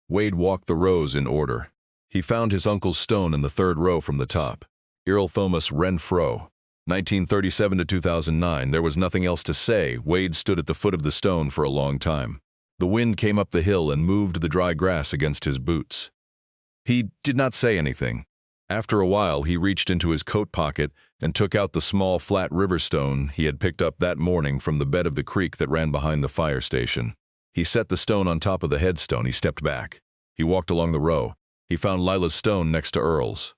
Wade walked the rows in order. He found his uncle's stone in the third row from the top. Earl Thomas Renfro, 1937 to 2009. There was nothing else to say. Wade stood at the foot of the stone for a long time. The wind came up the hill and moved the dry grass against his boots. He did not say anything. After a while, he reached into his coat pocket and took out the small flat river stone he had picked up that morning from the bed of the creek that ran behind the fire station. He set the stone on top of the headstone. He stepped back. He walked along the row. He found Lila's stone next to Earl's.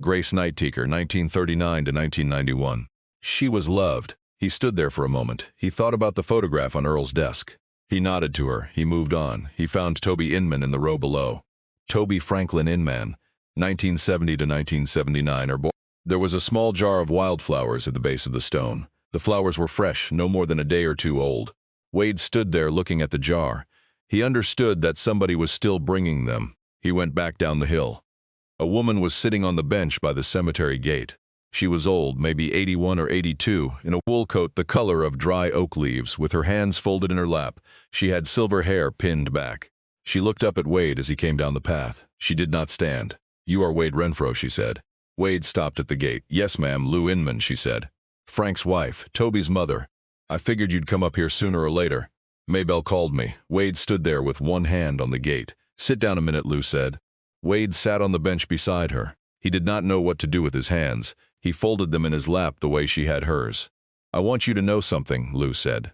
Grace Nightticker, 1939 to 1991. She was loved. He stood there for a moment. He thought about the photograph on Earl's desk. He nodded to her. He moved on. He found Toby Inman in the row below. Toby Franklin Inman, 1970 to 1979 or born. There was a small jar of wildflowers at the base of the stone. The flowers were fresh, no more than a day or two old. Wade stood there looking at the jar. He understood that somebody was still bringing them. He went back down the hill. A woman was sitting on the bench by the cemetery gate. She was old, maybe 81 or 82, in a wool coat the color of dry oak leaves, with her hands folded in her lap. She had silver hair pinned back. She looked up at Wade as he came down the path. She did not stand. "You are Wade Renfro," she said. Wade stopped at the gate. "Yes, ma'am, Lou Inman," she said. "Frank's wife, Toby's mother. I figured you'd come up here sooner or later. Maybelle called me." Wade stood there with one hand on the gate. "Sit down a minute," Lou said. Wade sat on the bench beside her. He did not know what to do with his hands. He folded them in his lap the way she had hers. "I want you to know something," Lou said.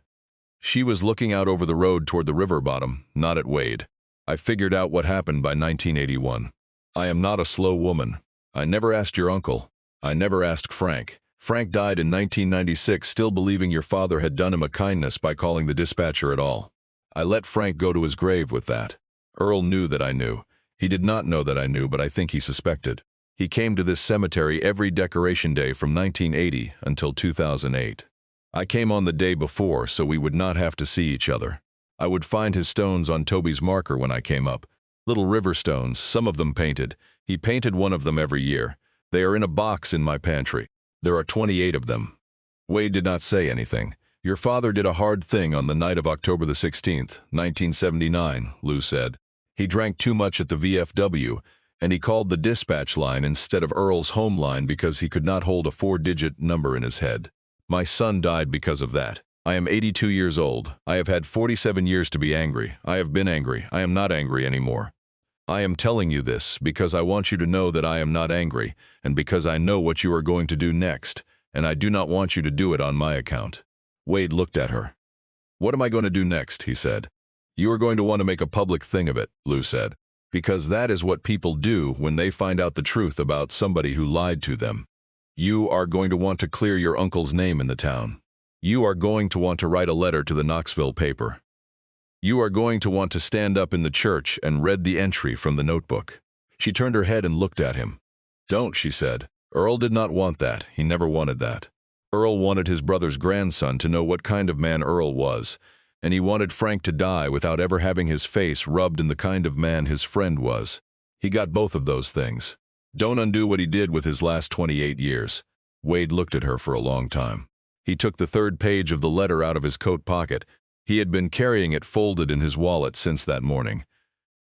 She was looking out over the road toward the river bottom, not at Wade. "I figured out what happened by 1981. I am not a slow woman. I never asked your uncle. I never asked Frank. Frank died in 1996 still believing your father had done him a kindness by calling the dispatcher at all. I let Frank go to his grave with that. Earl knew that I knew. He did not know that I knew, but I think he suspected. He came to this cemetery every decoration day from 1980 until 2008. I came on the day before so we would not have to see each other. I would find his stones on Toby's marker when I came up. Little river stones, some of them painted. He painted one of them every year. They are in a box in my pantry. There are 28 of them." Wade did not say anything. "Your father did a hard thing on the night of October the 16th, 1979, Lou said. "He drank too much at the VFW, and he called the dispatch line instead of Earl's home line because he could not hold a 4-digit number in his head. My son died because of that. I am 82 years old. I have had 47 years to be angry. I have been angry. I am not angry anymore. I am telling you this because I want you to know that I am not angry, and because I know what you are going to do next, and I do not want you to do it on my account." Wade looked at her. "What am I going to do next?" he said. "You are going to want to make a public thing of it," Lou said, "because that is what people do when they find out the truth about somebody who lied to them. You are going to want to clear your uncle's name in the town. You are going to want to write a letter to the Knoxville paper. You are going to want to stand up in the church and read the entry from the notebook." She turned her head and looked at him. "Don't," she said. "Earl did not want that. He never wanted that. Earl wanted his brother's grandson to know what kind of man Earl was, and he wanted Frank to die without ever having his face rubbed in the kind of man his friend was. He got both of those things. Don't undo what he did with his last 28 years. Wade looked at her for a long time. He took the third page of the letter out of his coat pocket. He had been carrying it folded in his wallet since that morning.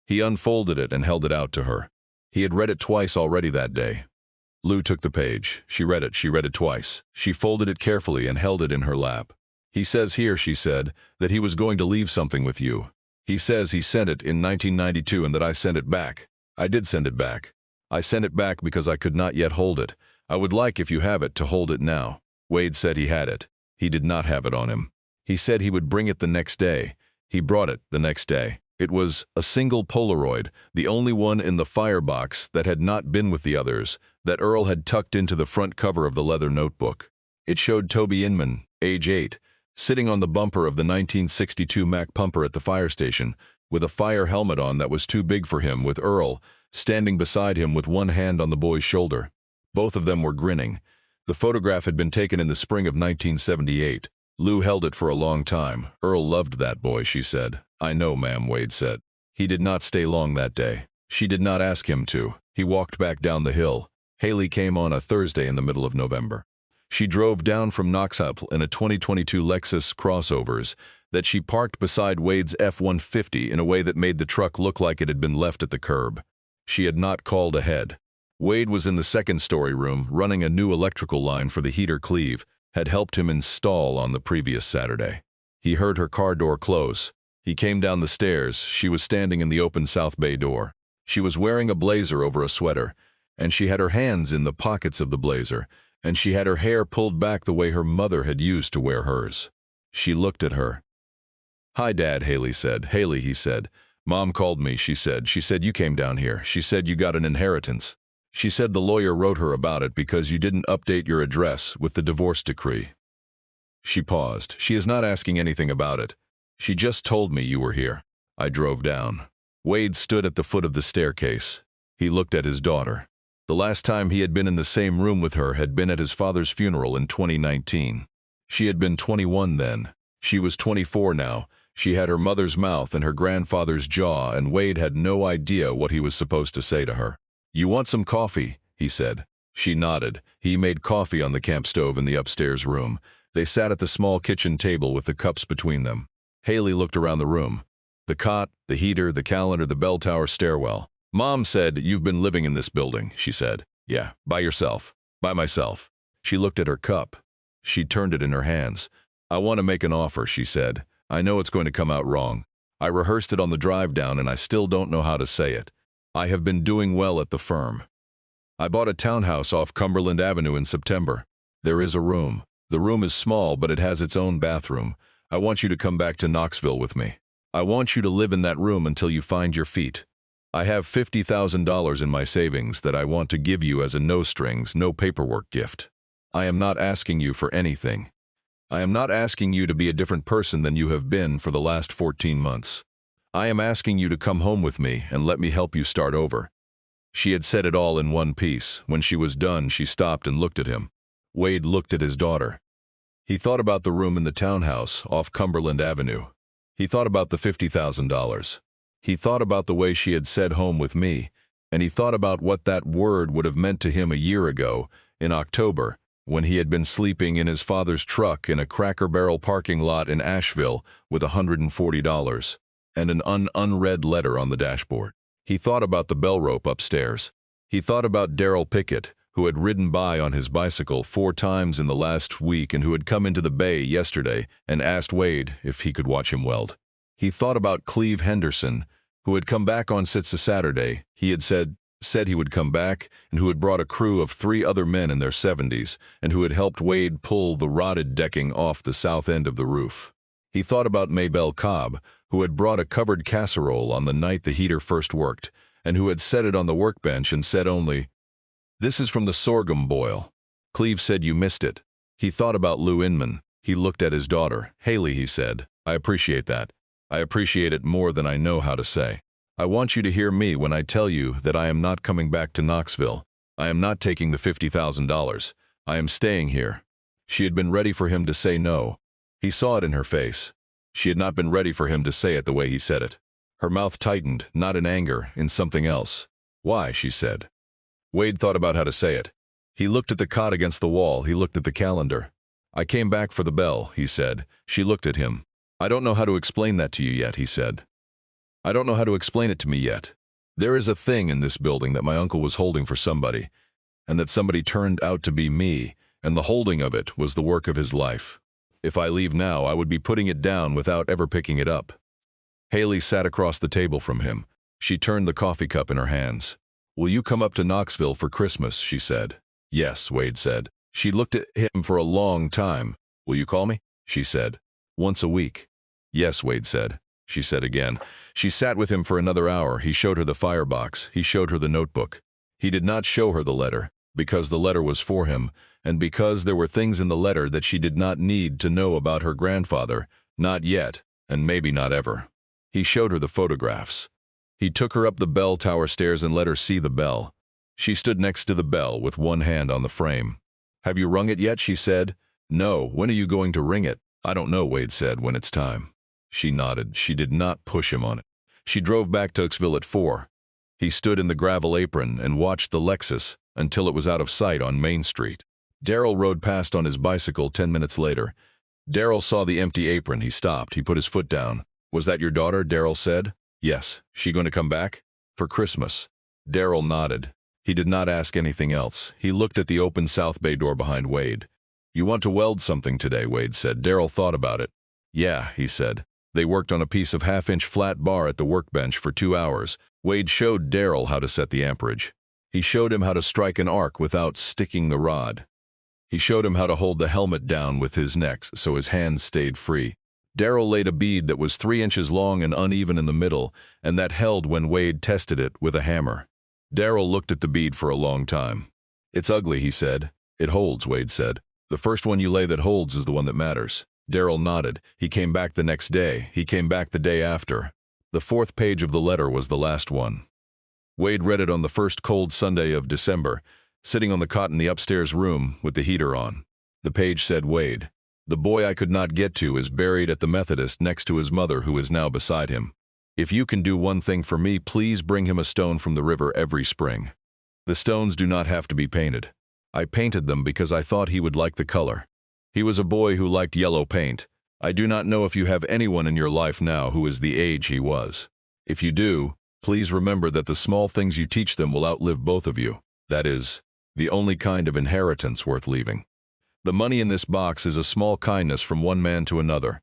He unfolded it and held it out to her. He had read it twice already that day. Lou took the page. She read it twice. She folded it carefully and held it in her lap. "He says here," she said, "that he was going to leave something with you. He says he sent it in 1992 and that I sent it back. I did send it back. I sent it back because I could not yet hold it. I would like, if you have it, to hold it now." Wade said he had it. He did not have it on him. He said he would bring it the next day. He brought it the next day. It was a single Polaroid, the only one in the firebox that had not been with the others, that Earl had tucked into the front cover of the leather notebook. It showed Toby Inman, age 8, sitting on the bumper of the 1962 Mack pumper at the fire station, with a fire helmet on that was too big for him, with Earl standing beside him with one hand on the boy's shoulder. Both of them were grinning. The photograph had been taken in the spring of 1978. Lou held it for a long time. "Earl loved that boy," she said. "I know, ma'am," Wade said. He did not stay long that day. She did not ask him to. He walked back down the hill. Haley came on a Thursday in the middle of November. She drove down from Knoxville in a 2022 Lexus Crossovers that she parked beside Wade's F-150 in a way that made the truck look like it had been left at the curb. She had not called ahead. Wade was in the second-story room running a new electrical line for the heater Cleve had helped him install on the previous Saturday. He heard her car door close. He came down the stairs. She was standing in the open south bay door. She was wearing a blazer over a sweater, and she had her hands in the pockets of the blazer, and she had her hair pulled back the way her mother had used to wear hers. She looked at her. "Hi, Dad," Haley said. "Haley," he said. "Mom called me," she said. "She said you came down here. She said you got an inheritance. She said the lawyer wrote her about it because you didn't update your address with the divorce decree." She paused. "She is not asking anything about it. She just told me you were here. I drove down." Wade stood at the foot of the staircase. He looked at his daughter. The last time he had been in the same room with her had been at his father's funeral in 2019. She had been 21 then. She was 24 now. She had her mother's mouth and her grandfather's jaw, and Wade had no idea what he was supposed to say to her. "You want some coffee?" he said. She nodded. He made coffee on the camp stove in the upstairs room. They sat at the small kitchen table with the cups between them. Haley looked around the room. The cot, the heater, the calendar, the bell tower stairwell. "Mom said you've been living in this building," she said. "Yeah, by yourself." "By myself." She looked at her cup. She turned it in her hands. "I want to make an offer," she said. "I know it's going to come out wrong. I rehearsed it on the drive down and I still don't know how to say it. I have been doing well at the firm. I bought a townhouse off Cumberland Avenue in September. There is a room. The room is small, but it has its own bathroom. I want you to come back to Knoxville with me. I want you to live in that room until you find your feet. I have $50,000 in my savings that I want to give you as a no-strings, no-paperwork gift. I am not asking you for anything. I am not asking you to be a different person than you have been for the last 14 months. I am asking you to come home with me and let me help you start over." She had said it all in one piece. When she was done, she stopped and looked at him. Wade looked at his daughter. He thought about the room in the townhouse off Cumberland Avenue. He thought about the $50,000. He thought about the way she had said "home with me," and he thought about what that word would have meant to him a year ago, in October, when he had been sleeping in his father's truck in a Cracker Barrel parking lot in Asheville with $140 and an unread letter on the dashboard. He thought about the bell rope upstairs. He thought about Darrell Pickett, who had ridden by on his bicycle 4 times in the last week and who had come into the bay yesterday and asked Wade if he could watch him weld. He thought about Cleve Henderson, who had come back on Saturday. He had said he would come back, and who had brought a crew of 3 other men in their 70s, and who had helped Wade pull the rotted decking off the south end of the roof. He thought about Maybelle Cobb, who had brought a covered casserole on the night the heater first worked, and who had set it on the workbench and said only, "This is from the sorghum boil. Cleve said you missed it." He thought about Lou Inman. He looked at his daughter. "Haley," he said, "I appreciate that. I appreciate it more than I know how to say. I want you to hear me when I tell you that I am not coming back to Knoxville. I am not taking the $50,000. I am staying here." She had been ready for him to say no. He saw it in her face. She had not been ready for him to say it the way he said it. Her mouth tightened, not in anger, in something else. "Why?" she said. Wade thought about how to say it. He looked at the cot against the wall. He looked at the calendar. "I came back for the bell," he said. She looked at him. "I don't know how to explain that to you yet," he said. "I don't know how to explain it to me yet. There is a thing in this building that my uncle was holding for somebody, and that somebody turned out to be me, and the holding of it was the work of his life. If I leave now, I would be putting it down without ever picking it up." Haley sat across the table from him. She turned the coffee cup in her hands. "Will you come up to Knoxville for Christmas?" she said. "Yes," Wade said. She looked at him for a long time. "Will you call me?" she said. "Once a week." "Yes," Wade said. She said again. She sat with him for another hour. He showed her the firebox. He showed her the notebook. He did not show her the letter, because the letter was for him, and because there were things in the letter that she did not need to know about her grandfather, not yet, and maybe not ever. He showed her the photographs. He took her up the bell tower stairs and let her see the bell. She stood next to the bell with one hand on the frame. "Have you rung it yet?" she said. "No. When are you going to ring it?" "I don't know," Wade said, "when it's time." She nodded. She did not push him on it. She drove back to Knoxville at 4. He stood in the gravel apron and watched the Lexus until it was out of sight on Main Street. Darrell rode past on his bicycle 10 minutes later. Darrell saw the empty apron. He stopped. He put his foot down. "Was that your daughter?" Darrell said. "Yes." "She going to come back?" "For Christmas." Darrell nodded. He did not ask anything else. He looked at the open south bay door behind Wade. "You want to weld something today?" Wade said. Darrell thought about it. "Yeah," he said. They worked on a piece of half-inch flat bar at the workbench for 2 hours. Wade showed Darrell how to set the amperage. He showed him how to strike an arc without sticking the rod. He showed him how to hold the helmet down with his neck so his hands stayed free. Darrell laid a bead that was 3 inches long and uneven in the middle, and that held when Wade tested it with a hammer. Darrell looked at the bead for a long time. "It's ugly," he said. "It holds," Wade said. "The first one you lay that holds is the one that matters." Darrell nodded. He came back the next day. He came back the day after. The 4th page of the letter was the last one. Wade read it on the first cold Sunday of December, sitting on the cot in the upstairs room with the heater on. The page said, "Wade, The boy I could not get to is buried at the Methodist next to his mother, who is now beside him. If you can do one thing for me, please bring him a stone from the river every spring. The stones do not have to be painted. I painted them because I thought he would like the color. He was a boy who liked yellow paint. I do not know if you have anyone in your life now who is the age he was. If you do, please remember that the small things you teach them will outlive both of you. That is the only kind of inheritance worth leaving. The money in this box is a small kindness from one man to another.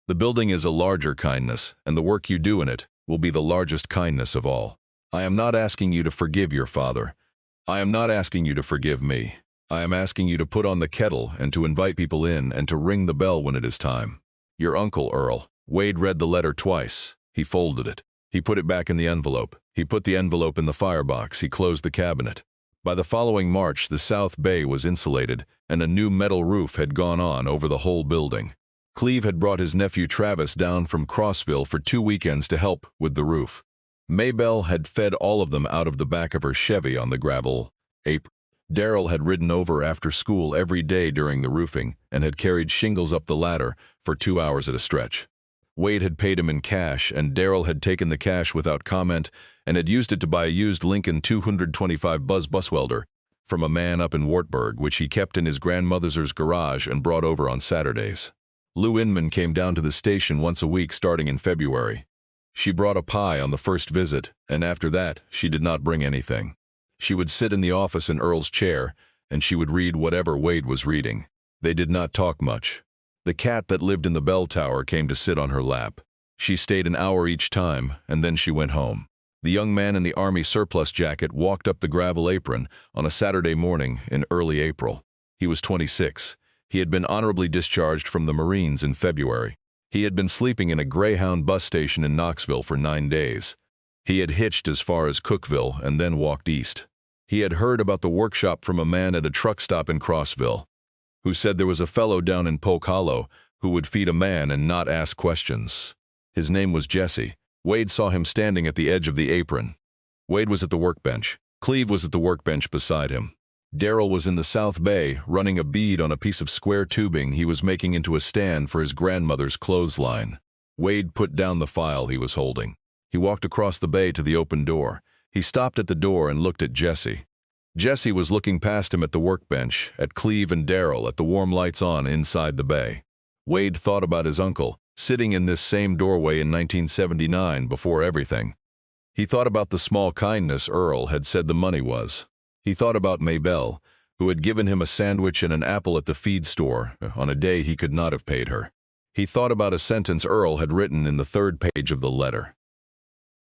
The building is a larger kindness, and the work you do in it will be the largest kindness of all. I am not asking you to forgive your father. I am not asking you to forgive me. I am asking you to put on the kettle and to invite people in and to ring the bell when it is time. Your uncle, Earl. Wade read the letter twice. He folded it. He put it back in the envelope. He put the envelope in the firebox. He closed the cabinet. By the following March, the South Bay was insulated, and a new metal roof had gone on over the whole building. Cleve had brought his nephew Travis down from Crossville for 2 weekends to help with the roof. Maybelle had fed all of them out of the back of her Chevy on the gravel apron. Darrell had ridden over after school every day during the roofing and had carried shingles up the ladder for 2 hours at a stretch. Wade had paid him in cash, and Darrell had taken the cash without comment and had used it to buy a used Lincoln 225 bus welder from a man up in Wartburg, which he kept in his grandmother's garage and brought over on Saturdays. Lou Inman came down to the station once a week starting in February. She brought a pie on the first visit, and after that, she did not bring anything. She would sit in the office in Earl's chair, and she would read whatever Wade was reading. They did not talk much. The cat that lived in the bell tower came to sit on her lap. She stayed an hour each time, and then she went home. The young man in the Army surplus jacket walked up the gravel apron on a Saturday morning in early April. He was 26. He had been honorably discharged from the Marines in February. He had been sleeping in a Greyhound bus station in Knoxville for 9 days. He had hitched as far as Cookville and then walked east. He had heard about the workshop from a man at a truck stop in Crossville, who said there was a fellow down in Polk Hollow who would feed a man and not ask questions. His name was Jesse. Wade saw him standing at the edge of the apron. Wade was at the workbench. Cleve was at the workbench beside him. Darrell was in the South Bay, running a bead on a piece of square tubing he was making into a stand for his grandmother's clothesline. Wade put down the file he was holding. He walked across the bay to the open door. He stopped at the door and looked at Jesse. Jesse was looking past him at the workbench, at Cleve and Darrell, at the warm lights on inside the bay. Wade thought about his uncle, sitting in this same doorway in 1979 before everything. He thought about the small kindness Earl had said the money was. He thought about Maybelle, who had given him a sandwich and an apple at the feed store on a day he could not have paid her. He thought about a sentence Earl had written in the 3rd page of the letter.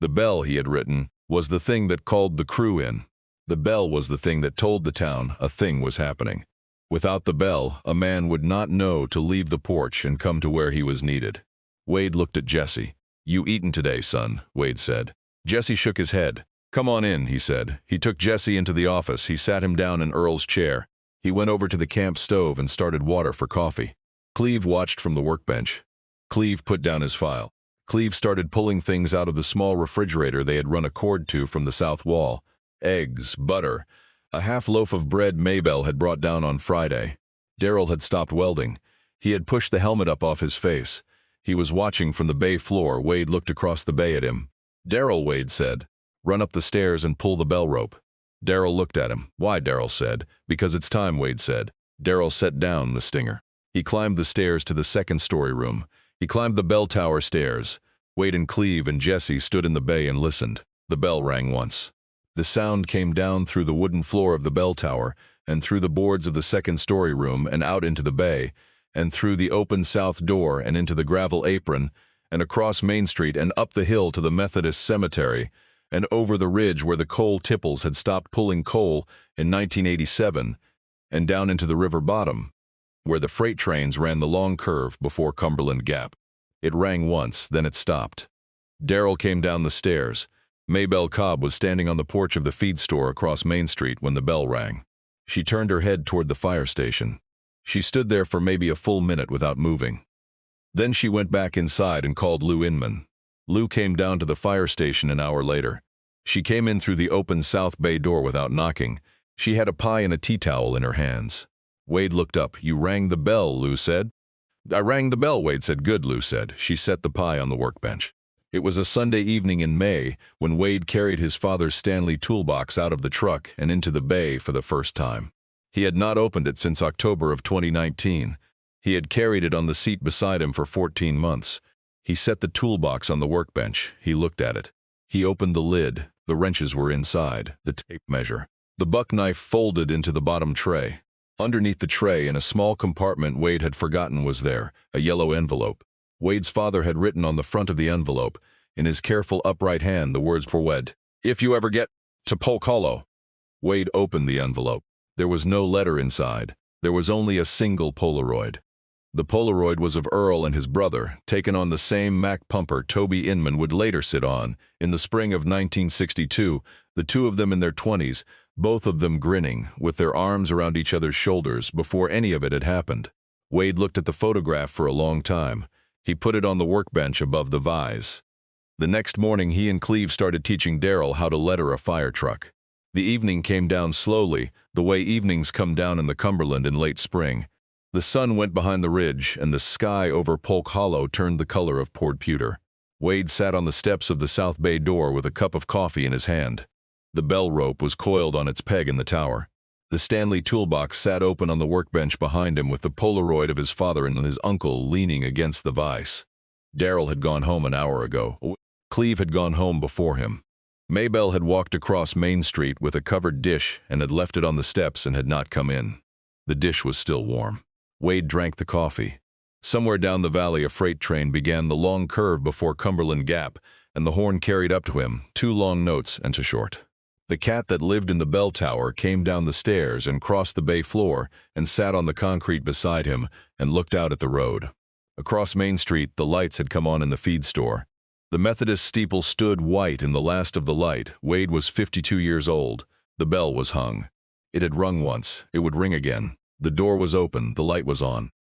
The bell, he had written, was the thing that called the crew in. The bell was the thing that told the town a thing was happening. Without the bell, a man would not know to leave the porch and come to where he was needed. Wade looked at Jesse. "You eaten today, son," Wade said. Jesse shook his head. "Come on in," he said. He took Jesse into the office. He sat him down in Earl's chair. He went over to the camp stove and started water for coffee. Cleve watched from the workbench. Cleve put down his file. Cleve started pulling things out of the small refrigerator they had run a cord to from the south wall. Eggs, butter, a half loaf of bread Maybelle had brought down on Friday. Darrell had stopped welding. He had pushed the helmet up off his face. He was watching from the bay floor. Wade looked across the bay at him. "Darrell," Wade said, "run up the stairs and pull the bell rope." Darrell looked at him. "Why?" Darrell said. "Because it's time," Wade said. Darrell set down the stinger. He climbed the stairs to the 2nd-story room. He climbed the bell tower stairs. Wade and Cleve and Jesse stood in the bay and listened. The bell rang once. The sound came down through the wooden floor of the bell tower and through the boards of the 2nd-story room and out into the bay and through the open south door and into the gravel apron and across Main Street and up the hill to the Methodist cemetery and over the ridge where the coal tipples had stopped pulling coal in 1987 and down into the river bottom, where the freight trains ran the long curve before Cumberland Gap. It rang once, then it stopped. Darrell came down the stairs. Maybelle Cobb was standing on the porch of the feed store across Main Street when the bell rang. She turned her head toward the fire station. She stood there for maybe a full minute without moving. Then she went back inside and called Lou Inman. Lou came down to the fire station an hour later. She came in through the open South Bay door without knocking. She had a pie and a tea towel in her hands. Wade looked up. "You rang the bell," Lou said. I rang the bell, Wade said. Good, Lou said. She set the pie on the workbench. It was a Sunday evening in May when Wade carried his father's Stanley toolbox out of the truck and into the bay for the first time. He had not opened it since October of 2019. He had carried it on the seat beside him for 14 months. He set the toolbox on the workbench. He looked at it. He opened the lid. The wrenches were inside, the tape measure. The buck knife folded into the bottom tray. Underneath the tray, in a small compartment Wade had forgotten was there, a yellow envelope. Wade's father had written on the front of the envelope, in his careful upright hand, the words for Wed, "If you ever get to Polk Hollow." Wade opened the envelope. There was no letter inside. There was only a single Polaroid. The Polaroid was of Earl and his brother, taken on the same Mack pumper Toby Inman would later sit on, in the spring of 1962, the two of them in their 20s, both of them grinning, with their arms around each other's shoulders before any of it had happened. Wade looked at the photograph for a long time. He put it on the workbench above the vise. The next morning he and Cleve started teaching Daryl how to letter a fire truck. The evening came down slowly, the way evenings come down in the Cumberland in late spring. The sun went behind the ridge, and the sky over Polk Hollow turned the color of poured pewter. Wade sat on the steps of the South Bay door with a cup of coffee in his hand. The bell rope was coiled on its peg in the tower. The Stanley toolbox sat open on the workbench behind him with the Polaroid of his father and his uncle leaning against the vise. Daryl had gone home an hour ago. Cleve had gone home before him. Maybelle had walked across Main Street with a covered dish and had left it on the steps and had not come in. The dish was still warm. Wade drank the coffee. Somewhere down the valley a freight train began the long curve before Cumberland Gap, and the horn carried up to him, 2 long notes and 2 short. The cat that lived in the bell tower came down the stairs and crossed the bay floor and sat on the concrete beside him and looked out at the road. Across Main Street the lights had come on in the feed store. The Methodist steeple stood white in the last of the light. Wade was 52 years old. The bell was hung. It had rung once. It would ring again. The door was open. The light was on.